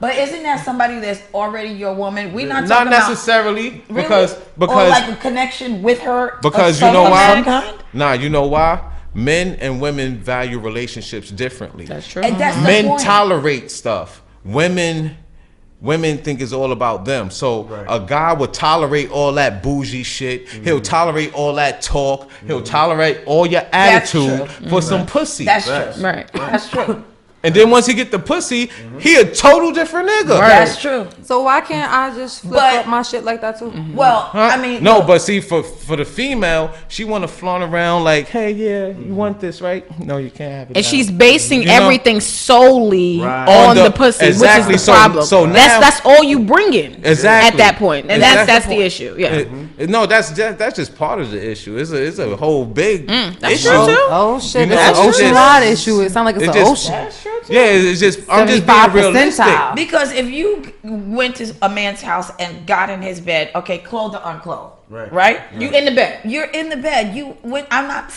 But isn't that somebody that's already your woman? We're not Not talking necessarily about, because or like a connection with her. Because you know why? Nah, you know why? Men and women value relationships differently. That's true. And that's the Men point. tolerate stuff. Women think it's all about them. So a guy would tolerate all that bougie shit. He'll tolerate all that talk. He'll tolerate all your attitude for some pussy. That's true. Right. That's true. And then once he get the pussy, he a total different nigga. That's true. So why can't I just flip up my shit like that too? Well, I mean, no, but see, for the female, she want to flaunt around like, hey, yeah, you want this, right? No, you can't have it. And now. she's basing everything solely on the pussy, exactly. which is the problem. So now, that's all you bring in exactly at that point, and that's the issue. Yeah. No, that's just part of the issue. It's a whole big that's issue. true too. Oh shit, You know, that's it's a just- lot of issue. It sounds like it's an ocean. that's true too. Yeah, it's just I'm just being 75 realistic. percentile. Because if you went to a man's house and got in his bed, okay, clothed or unclothed, right? You in the bed. You're in the bed. I'm not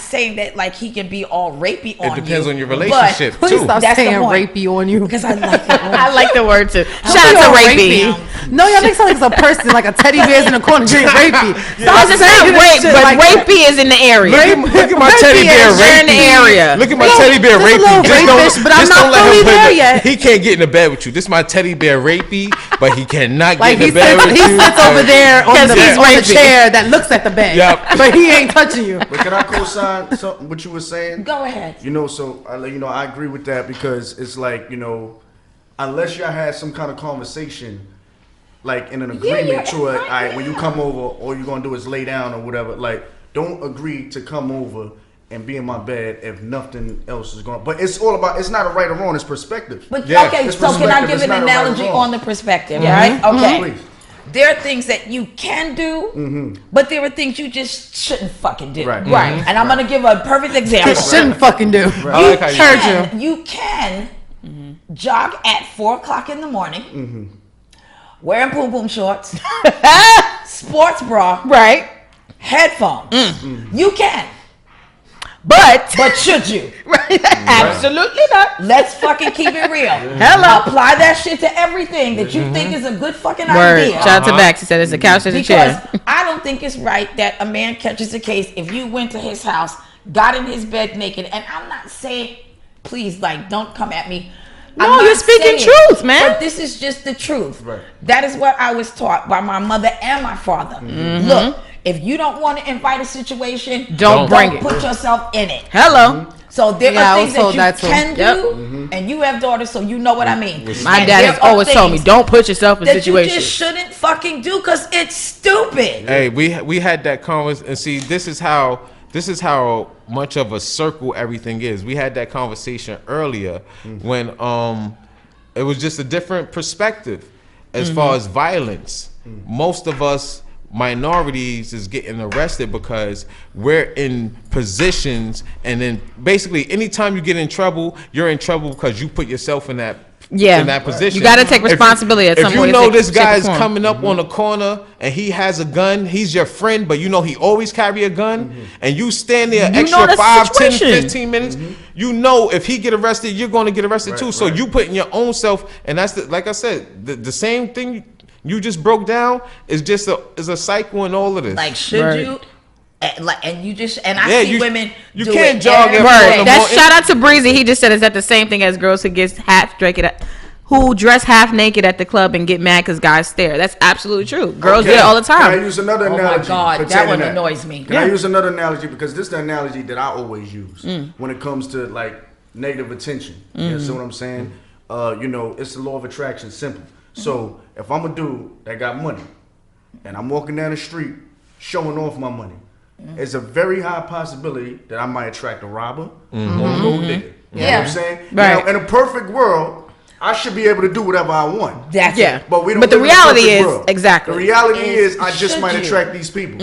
saying that like he can be all rapey on you. It depends on your relationship Please too. stop That's the saying point. rapey on you. Because I like that word. I like the word too. Shout Don't out to be rapey. No, y'all make sound like it's a person, like a teddy bear's in the corner being rapey. Because it's not rape, but rapey is in the area. Look at my teddy bear They're in the rapey. area. Look at my teddy bear just a rapey. little rapist, but I'm just don't not let him fully put there in the- yet. He can't get in the bed with you. This is my teddy bear rapey, but he cannot Like get in he the bed with you. sits over there on the rapey. chair that looks at the bed, but he ain't touching you. But can I co-sign something what you were saying? Go ahead. So I agree with that because it's like, unless y'all had some kind of conversation, like in an agreement to it, all right, when you come over, all you're gonna do is lay down or whatever. Like, don't agree to come over and be in my bed if nothing else is going. But it's all about. It's not a right or wrong. It's perspective. But Yeah. okay, It's so can I perspective. give It's an not a right or analogy wrong. on the perspective? Right? Okay. Please. There are things that you can do, but there are things you just shouldn't fucking do. Right. And I'm gonna give a perfect example. Shouldn't fucking do. I like how You can jog at 4:00 in the morning, wearing poom poom shorts, sports bra, Right. headphones. You can, But should you? absolutely not. Let's fucking keep it real. Hello. Apply that shit to everything that you think is a good fucking Word. idea. Shout out to Bax. He said it's a couch and a Because chair. I don't think it's right that a man catches a case if you went to his house, got in his bed naked, and I'm not saying, please, like, don't come at me. I'm No, not you're speaking saying- truth, man. But this is just the truth. Right. That is what I was taught by my mother and my father. Look, If you don't want to invite a situation, Don't bring it. Put yourself in it. Hello. So there are things that you can do, Yep. and you have daughters, so you know what I mean. My dad has always told me, don't put yourself in that situations you just shouldn't fucking do because it's stupid. Hey, we had that conversation, and see, this is how much of a circle everything is. We had that conversation earlier when it was just a different perspective as far as violence. Most of us minorities is getting arrested because we're in positions, and then basically anytime you get in trouble, you're in trouble because you put yourself in that position. You got to take responsibility at some point. If you know this guy's coming up on the corner and he has a gun, he's your friend, but you know he always carry a gun, and you stand there extra 5, 10, 15 minutes, you know if he get arrested, you're going to get arrested too. So you putting your own self, and that's like I said, the same thing you just broke down is just a cycle in all of this. Like, should you? And you just, and I see women. You do can't it jog every in day. That's shout out to Breezy. He just said, is that the same thing as girls who dress half naked at the club and get mad because guys stare? That's absolutely true. Girls do it all the time. Can I use another analogy? Oh my God, that one annoys me. Can I use another analogy? Because this is the analogy that I always use when it comes to like negative attention. You see what I'm saying? It's the law of attraction. Simple. So if I'm a dude that got money and I'm walking down the street showing off my money, it's a very high possibility that I might attract a robber or a gold digger. You know what I'm saying? Right. Now, in a perfect world, I should be able to do whatever I want. That's it. But we don't. But the live in a reality perfect is world. exactly. The reality is I just should might you? attract these people.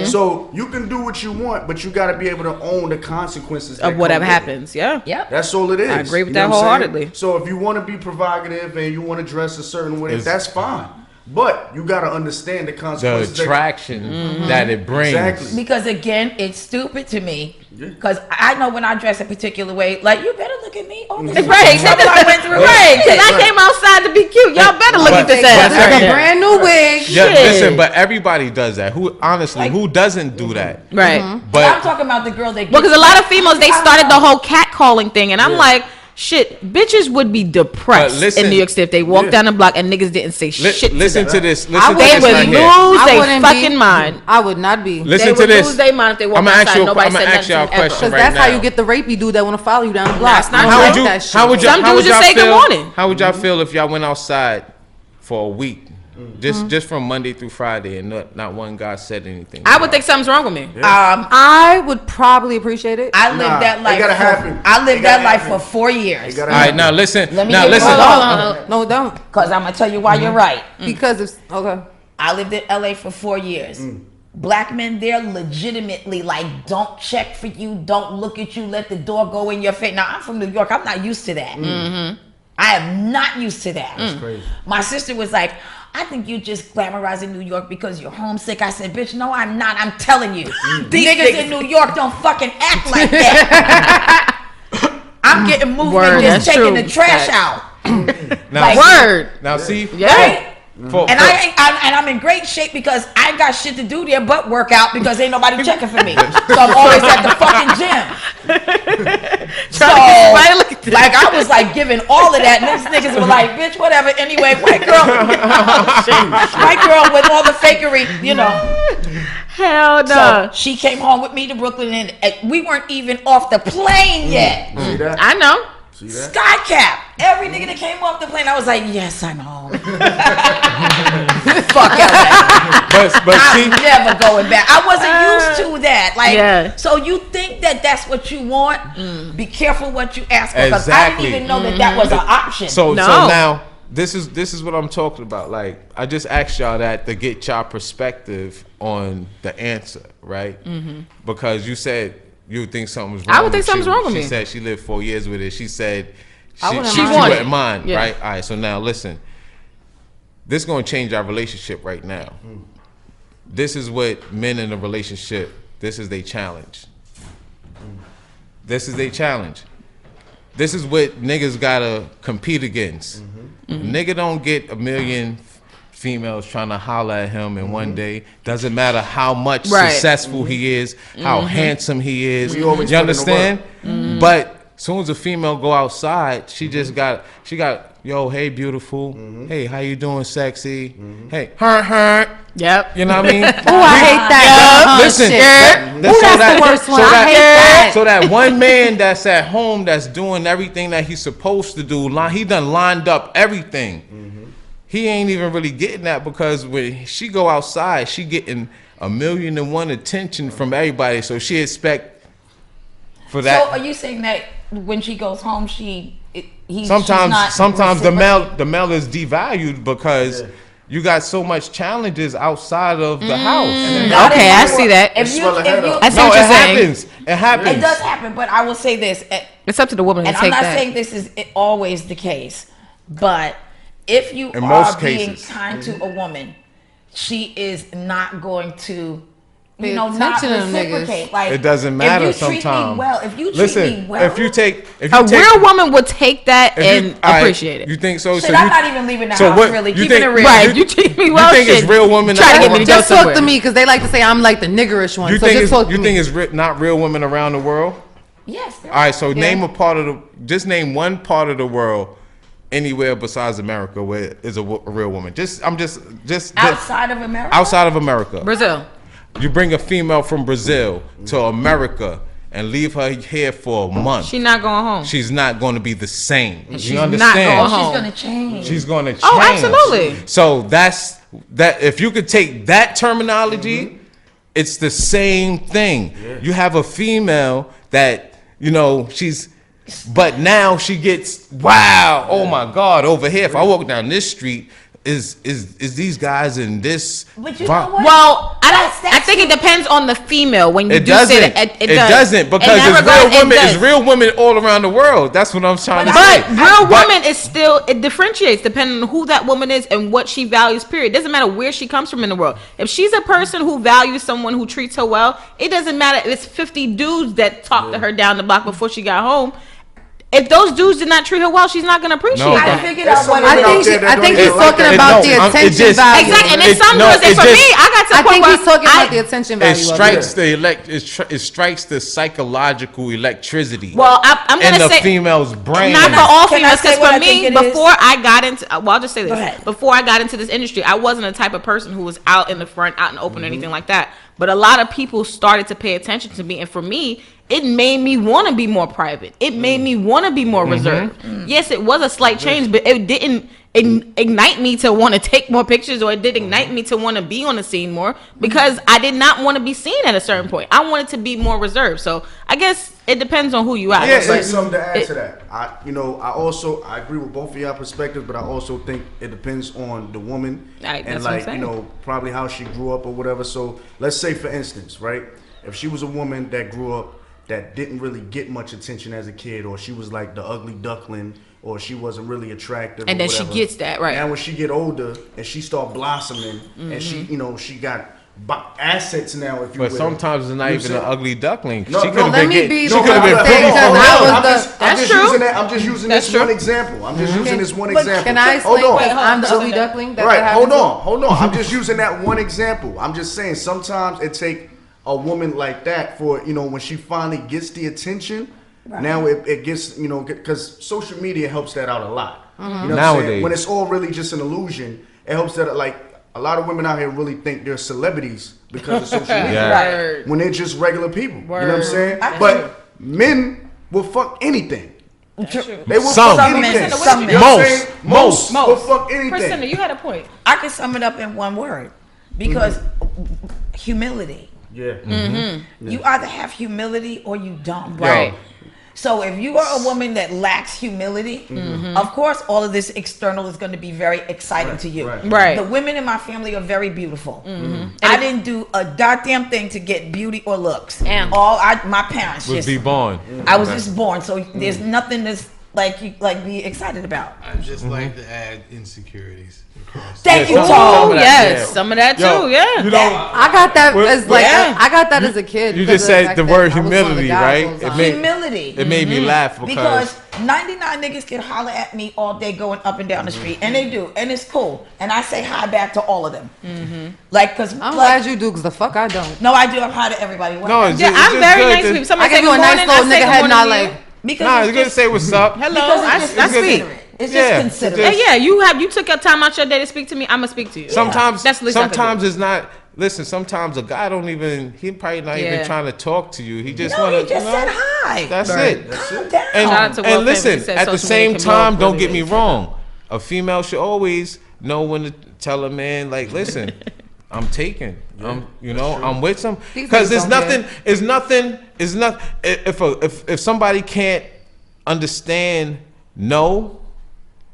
So you can do what you want, but you got to be able to own the consequences Of whatever happens. Yeah. Yep. That's all it is. I agree with You that know what I'm saying? wholeheartedly. So if you want to be provocative and you want to dress a certain way, that's fine. But you got to understand the the consequences. attraction that it brings. Exactly. Because again, it's stupid to me. Because I know when I dress a particular way, like, you better look at me. All this Right. trouble I went through. Right. Because I came outside to be cute. Y'all better look at this ass. Like right a now. brand new wig. Yeah, Shit. listen, but everybody does that. Who doesn't do that? Right. But I'm But talking about the girl that. Well, because a lot of females, they started the whole catcalling thing. And I'm like, shit, bitches would be depressed listen, in New York City if they walked down the block and niggas didn't say shit listen to to them. this. Listen to They this would right here. lose I their wouldn't fucking be. mind. I would not be. Listen They to would this. lose their mind if they walked I'ma ask outside. you- Nobody I'ma said ask nothing y'all a to them ever. question. Because Right that's how now. you get the rapey dude that want to follow you down the block. That's not I don't true. like How would that shit. how would y'all, Some how would dudes just y'all say good feel? morning. How would y'all feel if y'all went outside for a week, just from Monday through Friday, and not one guy said anything? I would think something's wrong with me. I would probably appreciate it. I lived that life. gotta happen. I lived It that gotta life happen. for 4 years. All right, now listen. Let me Now give you listen. a- Hold on. No, don't. Because I'm going to tell you why you're right. Because it's okay. I lived in LA for 4 years. Black men there legitimately like don't check for you, don't look at you, let the door go in your face. Now I'm from New York, I'm not used to that. I am not used to that. That's crazy. My sister was like, I think you just glamorizing New York because you're homesick. I said, bitch, no, I'm not. I'm telling you. These niggas in New York don't fucking act like that. I'm getting moved Word, and just that's taking true. the trash out. Now, Like, Word. now see. Right? For- And I'm in great shape because I ain't got shit to do there but work out because ain't nobody checking for me. So I'm always at the fucking gym. So, Right, look at this. like, I was like giving all of that, and these niggas were like, bitch, whatever. Anyway, white girl with all the fakery, you know. Hell no. So she came home with me to Brooklyn, and we weren't even off the plane yet. See that? I know. See that? Sky cap. Every nigga that came off the plane, I was like, yes, I'm home. Fuck LA. but I'm see, never going back. I wasn't used to that. Like, Yeah. so you think that that's what you want? Be careful what you ask for, because Exactly. I didn't even know that was an option. so No. now this is what I'm talking about. Like, I just asked y'all that to get y'all perspective on the answer, right? Because you said you would think something was wrong. I would think with something's you. wrong with she me. said she lived 4 years with it. She said I she wouldn't mind. wouldn't mind, Yeah. right? All right. So now listen, this is gonna change our relationship right now. This is what men in a relationship. This is their challenge. This is their challenge. This is what niggas gotta compete against. Nigga don't get a million females trying to holler at him in one day. Doesn't matter how much Right. successful he is, how handsome he is. We always You put in the understand? But as soon as a female go outside, she got yo, hey, beautiful. Hey, how you doing, sexy? Hey, her. Yep. You know what I mean? Oh, I hate that. Listen, Shit. that's the worst one. I hate that. So that one man that's at home that's doing everything that he's supposed to do, he done lined up everything. He ain't even really getting that because when she go outside, she getting 1,000,001 attention from everybody. So she expect for that. So are you saying that when she goes home, sometimes the male is devalued because you got so much challenges outside of the house. Okay, I see that. I see what you're saying. It happens. It does happen, but I will say this. It's up to the woman to and take that. I'm not saying this is always the case, but if you in are most being cases. kind to a woman, she is not going to, Pay not attention to them reciprocate. niggas. Like, It doesn't matter if you treat sometimes. me well, if you treat Listen, me well, if you take A real woman would take that and appreciate it. You think so? shit, so I'm you, not even leaving the so house. what- Really, you keeping think- it real. Right, you treat me well. think it's shit. real women Try to that get walk- me to go Just talk somewhere. to me because they like to say I'm like the niggerish one. You So think just talk to me. it's not real women around the world? Yes. All right, so name name one part of the world anywhere besides America where is a real woman. Just Outside of America. outside of America. Brazil. You bring a female from Brazil to America and leave her here for a month. She's not going home. She's not going to be the same. she's You not understand? going She's home. gonna change. She's going to change. Oh, absolutely. So that's that. If you could take that terminology, it's the same thing. You have a female that but now she gets wow. Oh my God! Over here, if I walk down this street, is these guys in this? But you know what? Well, That's I think it depends on the female when you It do say doesn't. that. It doesn't because it's real women all around the world. That's what I'm trying to say. But real woman is still, it differentiates depending on who that woman is and what she values, period. It doesn't matter where she comes from in the world. If she's a person who values someone who treats her well, it doesn't matter if it's 50 dudes that talked to her down the block before she got home. If those dudes did not treat her well, she's not going to appreciate No. I that. figured out what I it think is. he's talking about the attention value. Exactly, and then some girls, and for me, I got to the I point think where he's talking about the attention value. It strikes it strikes the psychological electricity. Well, I'm in going to the say female's brain. not for all Can I females, say because what for I think me, it is? before I got into, well, I'll just say Go this. ahead. Before I got into this industry, I wasn't the type of person who was out in the front, out in the open, or anything like that. But a lot of people started to pay attention to me, and for me, it made me want to be more private. It made me want to be more reserved. Yes, it was a slight change, but it didn't ignite me to want to take more pictures, or it did ignite me to want to be on the scene more, because I did not want to be seen at a certain point. I wanted to be more reserved. So I guess it depends on who you are. Yeah, say But something to add to that. I agree with both of y'all perspectives, but I also think it depends on the woman Right, and that's what I'm saying. probably how she grew up or whatever. So let's say, for instance, right, if she was a woman that grew up that didn't really get much attention as a kid, or she was like the ugly duckling, or she wasn't really attractive, And or then she whatever. gets that, right. Now when she get older and she start blossoming, and she got assets now, if you will. But sometimes it's not You even know an what I'm ugly duckling. No, she no, could have let been me getting. be She the could have been one putting because on. I was I'm the- just That's true. using that. I'm just using That's this one true. example. I'm just using this one But example. Can I Hold explain? on. I'm the ugly duckling. That's Right, what hold on. I'm just using that one example. I'm just saying sometimes it take a woman like that for, when she finally gets the attention, now it gets, because social media helps that out a lot. You know what I'm Nowadays. saying? When it's all really just an illusion, it helps that, like, a lot of women out here really think they're celebrities because of social media. Yeah. Word. When they're just regular people. You know what I'm Word. saying? That's But true. men will fuck anything. That's true. They will Some. fuck Some men. anything. Some You men. know what I'm Most. saying? Most. Will fuck anything. Priscilla, you had a point. I can sum it up in one word, because humility. Yeah. You either have humility or you don't. Right. So if you are a woman that lacks humility, of course, all of this external is going to be very exciting to you. Right. The women in my family are very beautiful. I didn't do a goddamn thing to get beauty or looks. Damn. My parents Was just. be born. I was just born, so there's nothing that's be excited about. I just like to add insecurities across. Thank you, some Tom. of that, Yes, yeah. some of that too. Yo, Yeah. You know, I got that as like yeah. I got that as a kid. you because just of said fact the that word I was one of the humility, guys right? all the It time. made- Humility. It made me laugh Because 99 niggas can holler at me all day going up and down the street, and they do, and it's cool, and I say hi back to all of them. Cause I'm glad you do, because the fuck I don't. No, I do. I'm hi to everybody. No, it's Yeah, just, I'm very nice to people. I Somebody give say you good a nice morning, little I say nigga good head nod morning to you. like, because Nah, it's it's good to just, say what's up. Hello, because I it's just speak. considerate. It's just considerate. And yeah, you took your time out your day to speak to me. I'm gonna speak to you. Sometimes, that's the least I could do. it's not. Listen, sometimes a guy don't even. He probably not even trying to talk to you. He just he just said hi. That's it. Calm down. And listen, at the same time, don't get me wrong. A female should always know when to tell a man, like, listen, I'm taken. I'm with some, because there's nothing. If somebody can't understand no,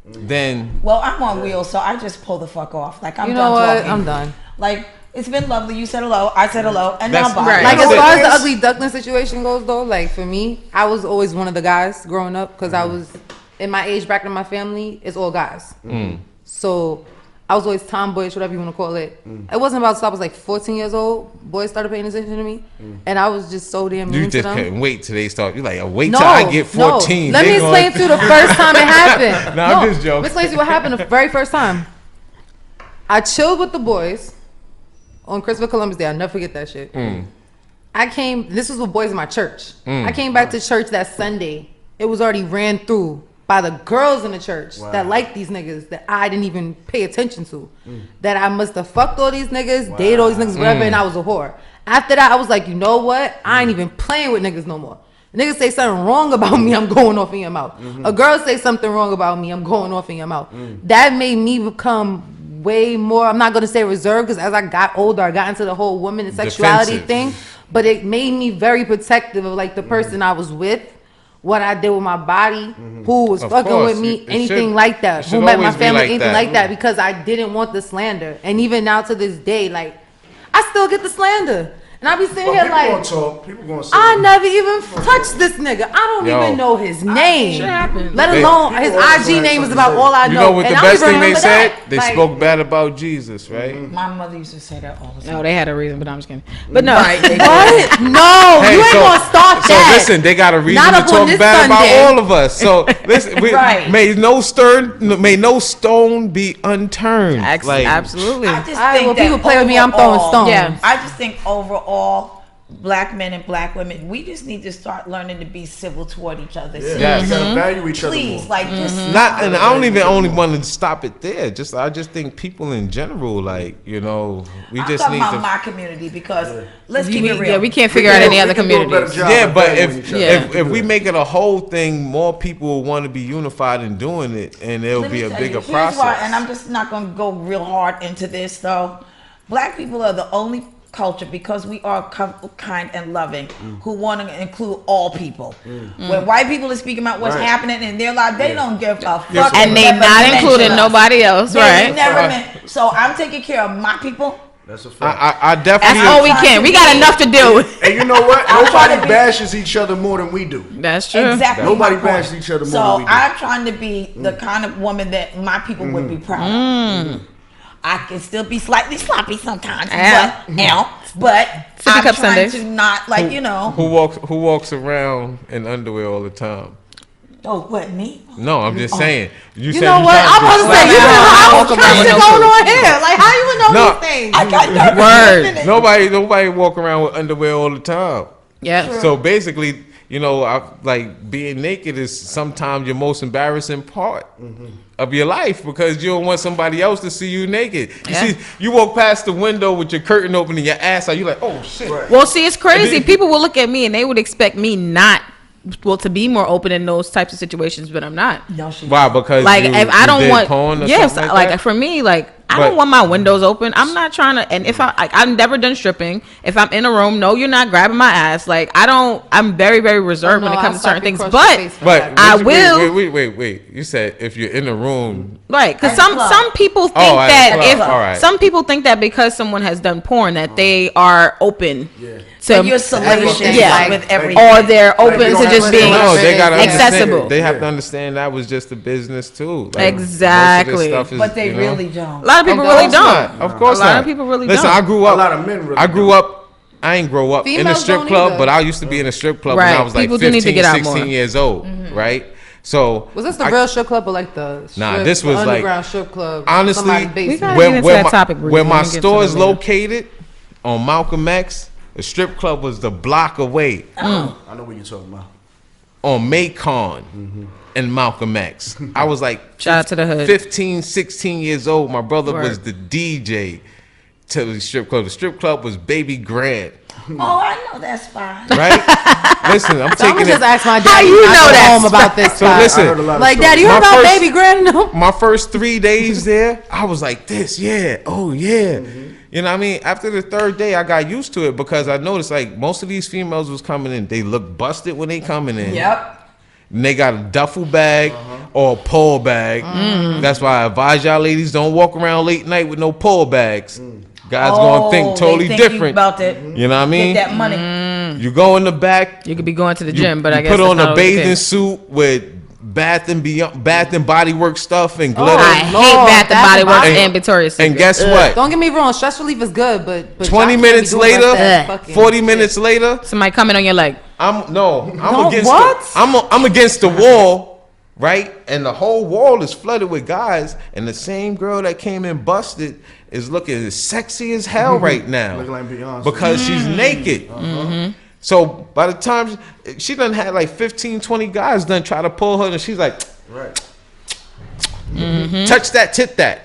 then I'm on wheels, so I just pull the fuck off. Like, I'm you done know what? talking. I'm done. Like, it's been lovely. You said hello. I said hello, and now bye. Right. Like, as far as the ugly duckling situation goes, though, like, for me, I was always one of the guys growing up, because I was in my age bracket in my family. It's all guys. So I was always tomboyish, whatever you want to call it. It wasn't about until I was like 14 years old. Boys started paying attention to me, and I was just so damn mean to them. You just couldn't wait till they start. You're like, wait till I get 14. Let me explain to you the first time it happened. I'm just joking. Let me explain to you what happened the very first time. I chilled with the boys on Christopher Columbus Day. I'll never forget that shit. This was with boys in my church. I came back to church that Sunday. It was already ran through by the girls in the church that liked these niggas that I didn't even pay attention to. That I must have fucked all these niggas, dated all these niggas, whatever, and I was a whore. After that, I was like, you know what? I ain't even playing with niggas no more. Niggas say something wrong about me, I'm going off in your mouth. A girl say something wrong about me, I'm going off in your mouth. That made me become way more, I'm not going to say reserved, because as I got older, I got into the whole woman and sexuality thing. But it made me very protective of like the person I was with, what I did with my body, who was fucking with me, anything like that, who met my family, anything like that, because I didn't want the slander. And even now to this day, like, I still get the slander. And I be sitting here like, people gonna say I never even touched this nigga. I don't even know his name. Let alone his IG name is about all I know. You know what and the best thing they said? That. They like, spoke bad about Jesus, right? My mother used to say that all the time. No, they had a reason, but I'm just kidding. But no. What? No, Hey, you ain't gonna start that. So listen, they got a reason to talk bad about all of us. So listen, may no stone be unturned. Absolutely. I just think when that people play with me, I'm throwing stones. Yeah. I just think overall, black men and black women, we just need to start learning to be civil toward each other. Yeah, you gotta value each other Please, more. like just Not, and I don't even only want to stop it there. I just think people in general, like, we I'm just talking need about to. my community, because let's keep it real. Yeah, we can't figure out any other communities. Yeah, but if we make it a whole thing, more people will want to be unified in doing it, and it'll Let me be a tell bigger you, here's process. why, and I'm just not going to go real hard into this though. Black people are the only culture, because we are kind and loving, who want to include all people. When white people are speaking about what's happening in their life, they don't give a fuck. And they not including nobody else, right? So I'm taking care of my people. That's a fact. I definitely. That's all we can. We got enough to do. And you know what? Nobody bashes each other more than we do. That's true. Exactly. Nobody bashes each other more than we do. So I'm trying to be the kind of woman that my people would be proud of. I can still be slightly sloppy sometimes, but I'm Cup trying Sundays. to not Who walks around in underwear all the time? Oh, what, me? No, I'm just saying. You know what? I'm about to say, you know how shit going on here. Like, how you even know these things? I got nervous. Nobody walk around with underwear all the time. Yeah. So basically, like being naked is sometimes your most embarrassing part of your life, because you don't want somebody else to see you naked. You walk past the window with your curtain open and your ass out, you're like, oh shit. Right. Well, see, it's crazy. People will look at me and they would expect me to be more open in those types of situations, but I'm not. No, Why? Because like, if I don't want, porn or yes, something like that? for me, like I don't want my windows open. I'm not trying to. And if I've never done stripping. If I'm in a room, no, you're not grabbing my ass. Like I'm very, very reserved when it comes to certain things. But I will. Wait. You said if you're in a room, right? Because some people think some people think that because someone has done porn that they are open. Yeah. So you're salacious with everything, or they're open to just being accessible. They have to understand that was just a business too. Like, exactly. But they really don't. A lot of people really don't. Of course not. A lot of people really don't. Listen, I grew up. A lot of men really I ain't grow up in a strip club, but I used to be in a strip club when I was like 15, 16 years old, right? So was this the real strip club or like the this was like underground strip club? Honestly, where my store is located on Malcolm X, the strip club was the block away. I know what you're talking about. On Macon. and Malcolm X. I was like, Shout out to the hood. 15, 16 years old. My brother Word. was the DJ to the strip club. The strip club was Baby Grand. Oh, I know that spot. Right? Listen, I'm So I'm taking gonna it. just ask my dad. How you know that home about this So spot. listen, I heard a lot of Like, stories. Dad, you heard My about first- Baby Grand? No. my first 3 days there, I was like, this, yeah, oh yeah. You know what I mean? After the third day, I got used to it because I noticed like most of these females was coming in. They look busted when they coming in. Yep. And they got a duffel bag or a pole bag. That's why I advise y'all ladies don't walk around late night with no pole bags. Guys gonna think totally they think you different. about that. You know what I mean? Get that money. You go in the back. You could be going to the You, gym, but you I guess put that's on not a always the bathing case. suit with Bath and Body Works stuff and glitter. I hate Lord, Bath and Bath Body and Works Body- and Victoria's Secret. And guess what? Don't get me wrong, stress relief is good, but 20 y'all can't minutes be doing later, that fucking 40 shit. minutes later, Somebody coming on your leg. I'm No, against what? I'm against the wall, right? And the whole wall is flooded with guys, and the same girl that came in busted is looking as sexy as hell right now Looking like Beyonce. because she's naked. So by the time she done had like 15, 20 guys done try to pull her, and she's like, Right. touch that, tip that.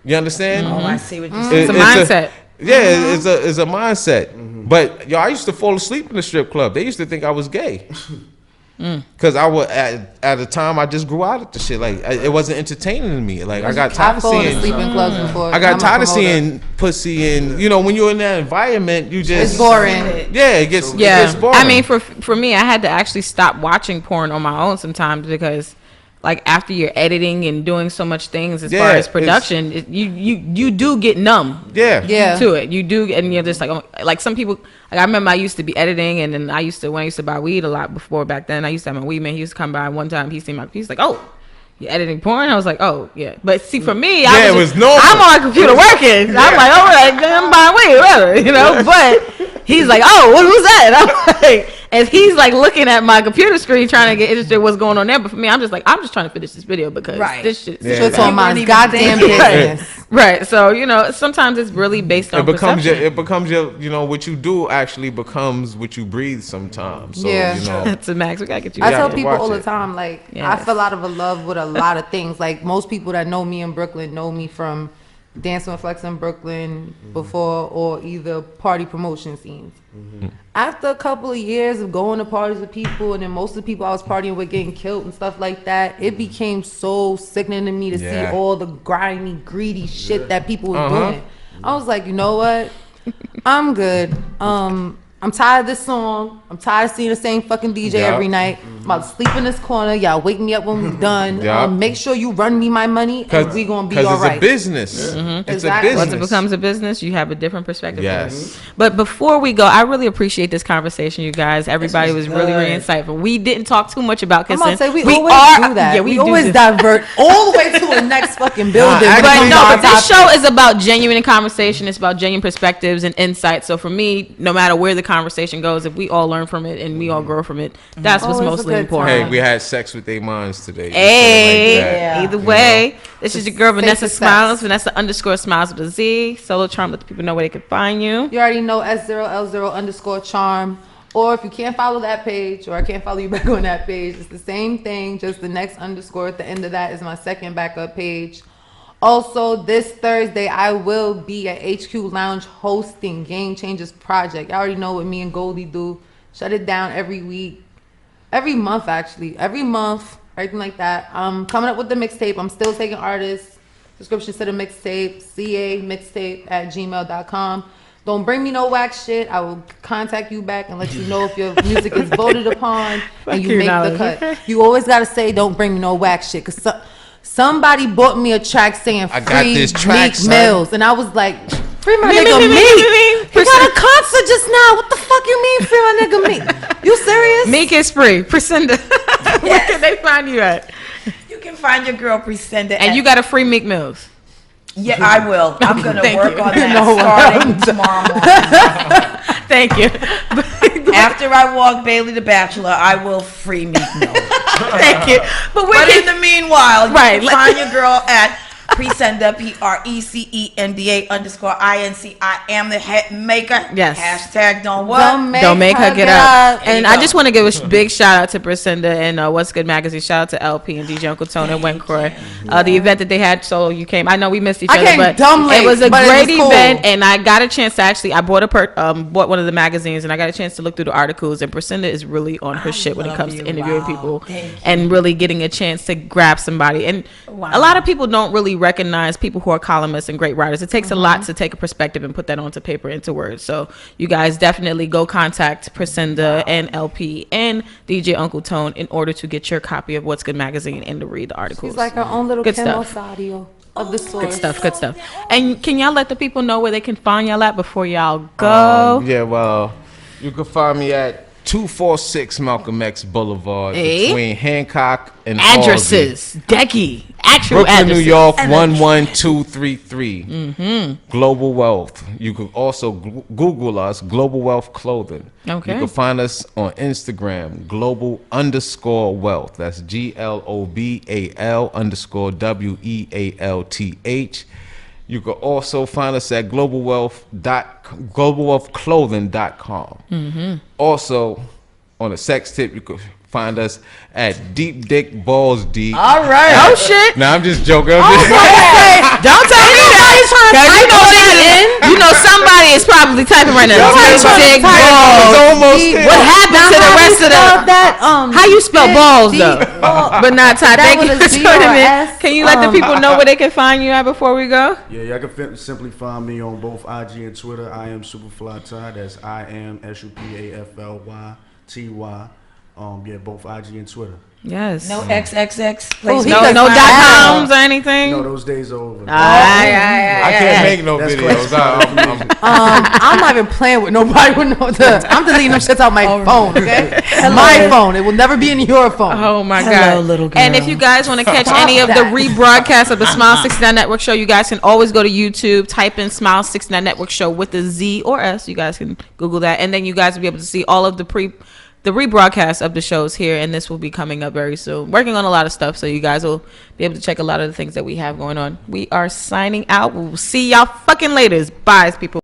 You understand? Oh, I see what you're saying. It's a mindset. Yeah, it's a mindset. But yo, I used to fall asleep in the strip club. They used to think I was gay. Cause I was at the time I just grew out of the shit. Like it wasn't entertaining to me. Like I got tired I've of fallen seeing. asleep in clubs before. I got I'm a tired of promoter. seeing pussy and when you're in that environment, you just It's boring. Yeah, it gets Yeah, boring. I mean, for me, I had to actually stop watching porn on my own sometimes because, like, after you're editing and doing so much things as far Yeah, as production, you do get numb. Yeah. To it, you do, and you're just like, oh, like some people. Like I remember, I used to be editing, and then when I used to buy weed a lot before back then. I used to have my weed man. He used to come by one time. He's like, oh. You're editing porn? I was like, oh, yeah. But see, for me, Yeah, it was normal. I'm on my computer working. I'm like, all right, I'm buying weed, whatever, But he's like, oh, who's that? And I'm like, and he's like looking at my computer screen trying to get interested in what's going on there. But for me, I'm just like, I'm just trying to finish this video because Right. this shit. Yeah. It's on my You weren't goddamn even business. Right. So, sometimes it's really based on perception. it becomes your what you do actually becomes what you breathe sometimes. So Yeah. To Max, we gotta get you. I Yeah, tell to people watch all the it. time, like, I Yes. fell out of love with a lot of things. Like, most people that know me in Brooklyn know me from Dancing with Flex in Brooklyn before, or either party promotion scenes. After a couple of years of going to parties with people, and then most of the people I was partying with getting killed and stuff like that, it became so sickening to me to Yeah. see all the grimy, greedy shit that people were doing. I was like, you know what? I'm good. I'm tired of this song. I'm tired of seeing the same fucking DJ Yeah. every night. I'm about to sleep in this corner. Y'all wake me up when we're done. Yeah. Make sure you run me my money, and we gonna be all it's right. a business. It's Exactly. a Once business. it becomes a business, you have a different perspective. Yes. But before we go, I really appreciate this conversation, you guys. Everybody was really, really good. insightful. We didn't talk too much about I'm kissing. about to say we always do that. Yeah, we do always this. divert all the way to the next fucking building. actually- But But no, but this show is about genuine conversation. It's about genuine perspectives and insights. So for me, no matter where the conversation goes, if we all learn from it and we all grow from it, that's what's Always a mostly good important. Hey, we had sex with their minds today. Just Hey, something like that, either you way, this is your girl Safe Vanessa to sex. Smilez, Vanessa_Smiles with a Z. Solo Charm, let the people know where they can find you. You already know S0L0_charm. Or if you can't follow that page, or I can't follow you back on that page, it's the same thing, just the next underscore at the end of that is my second backup page. Also, this Thursday, I will be at HQ Lounge hosting Game Changers Project. I already know what me and Goldie do. Shut it down every week. Every month, actually. Every month, everything like that. I'm coming up with the mixtape. I'm still taking artists. Subscriptions to the mixtape, camixtape@gmail.com. Don't bring me no whack shit. I will contact you back and let you know if your music is voted upon and you you, make the Knowledge. cut. You always got to say, don't bring me no whack shit. Because somebody bought me a track saying I got free this track, Meek son. Mills. And I was like, free my Me, nigga me, me, Meek. me, me, me. He got a concert just now. What the fuck you mean free my nigga Meek? You serious? Meek is free. Precenda. Where can they find you at? You can find your girl Precenda. And you got a free Meek Mills. Yeah, I will. I'm gonna Thank work you. on that No, starting tomorrow morning. Thank you. After I walk Bailey the Bachelor, I will free Meek Mill. Thank you. But But in the meanwhile, you Right, can find your girl at Precenda, PRECENDA _INC. I am the head maker. Yes. Hashtag don't what? Don't make her get up. And I just want to give a big shout out to Precenda and What's Good Magazine. Shout out to LP and DJ UncleTone and Wincroy. The event that they had, so you came. I know we missed each other, but it was a great event, and I got a chance to actually. I bought bought one of the magazines, and I got a chance to look through the articles. And Precenda is really on her shit when it comes to interviewing people and really getting a chance to grab somebody. And a lot of people don't really recognize people who are columnists and great writers. It takes a lot to take a perspective and put that onto paper, into words. So you guys definitely go contact Precenda and LP and DJ UncleTone in order to get your copy of What's Good Magazine and to read the articles. She's like her own little Good Kimo stuff. Sadio of the source. Good stuff. And can y'all let the people know where they can find y'all at before y'all go? Yeah, well, you can find me at 246 Malcolm X Boulevard between Hancock and addresses. Decky. Actual Brooklyn, addresses. New York 11233. Global Wealth. You can also Google us, Global Wealth Clothing. Okay. You can find us on Instagram, Global_Wealth. That's GLOBAL _WEALTH. You can also find us at globalwealthclothing.com. Also, on a sex tip, you can find us at Deep Dick Balls Deep. All right. Oh shit. Nah, I'm just joking. Don't tell me that. 'Cause you know somebody is probably typing right now. Deep balls. What happened to the rest of that? How you spell balls though? But not Ty. Thank you for joining me. Can you let the people know where they can find you at before we go? Yeah, y'all can simply find me on both IG and Twitter. I am Superfly Ty. That's IamSupaflyTy. Yeah, both IG and Twitter. Yes. No XXX. No .coms or anything. No, those days are over. I can't make no videos. I'm not even playing with nobody with no. I'm deleting them shits out my phone. Okay, my phone. It will never be in your phone. Oh my God. Little girl. And if you guys want to catch any of the rebroadcasts of the Smile 69 Network Show, you guys can always go to YouTube, type in Smile 69 Network Show with a Z or S. You guys can Google that, and then you guys will be able to see all of the rebroadcast of the shows here, and this will be coming up very soon. Working on a lot of stuff, so you guys will be able to check a lot of the things that we have going on. We are signing out. We'll see y'all fucking later. Bye, people.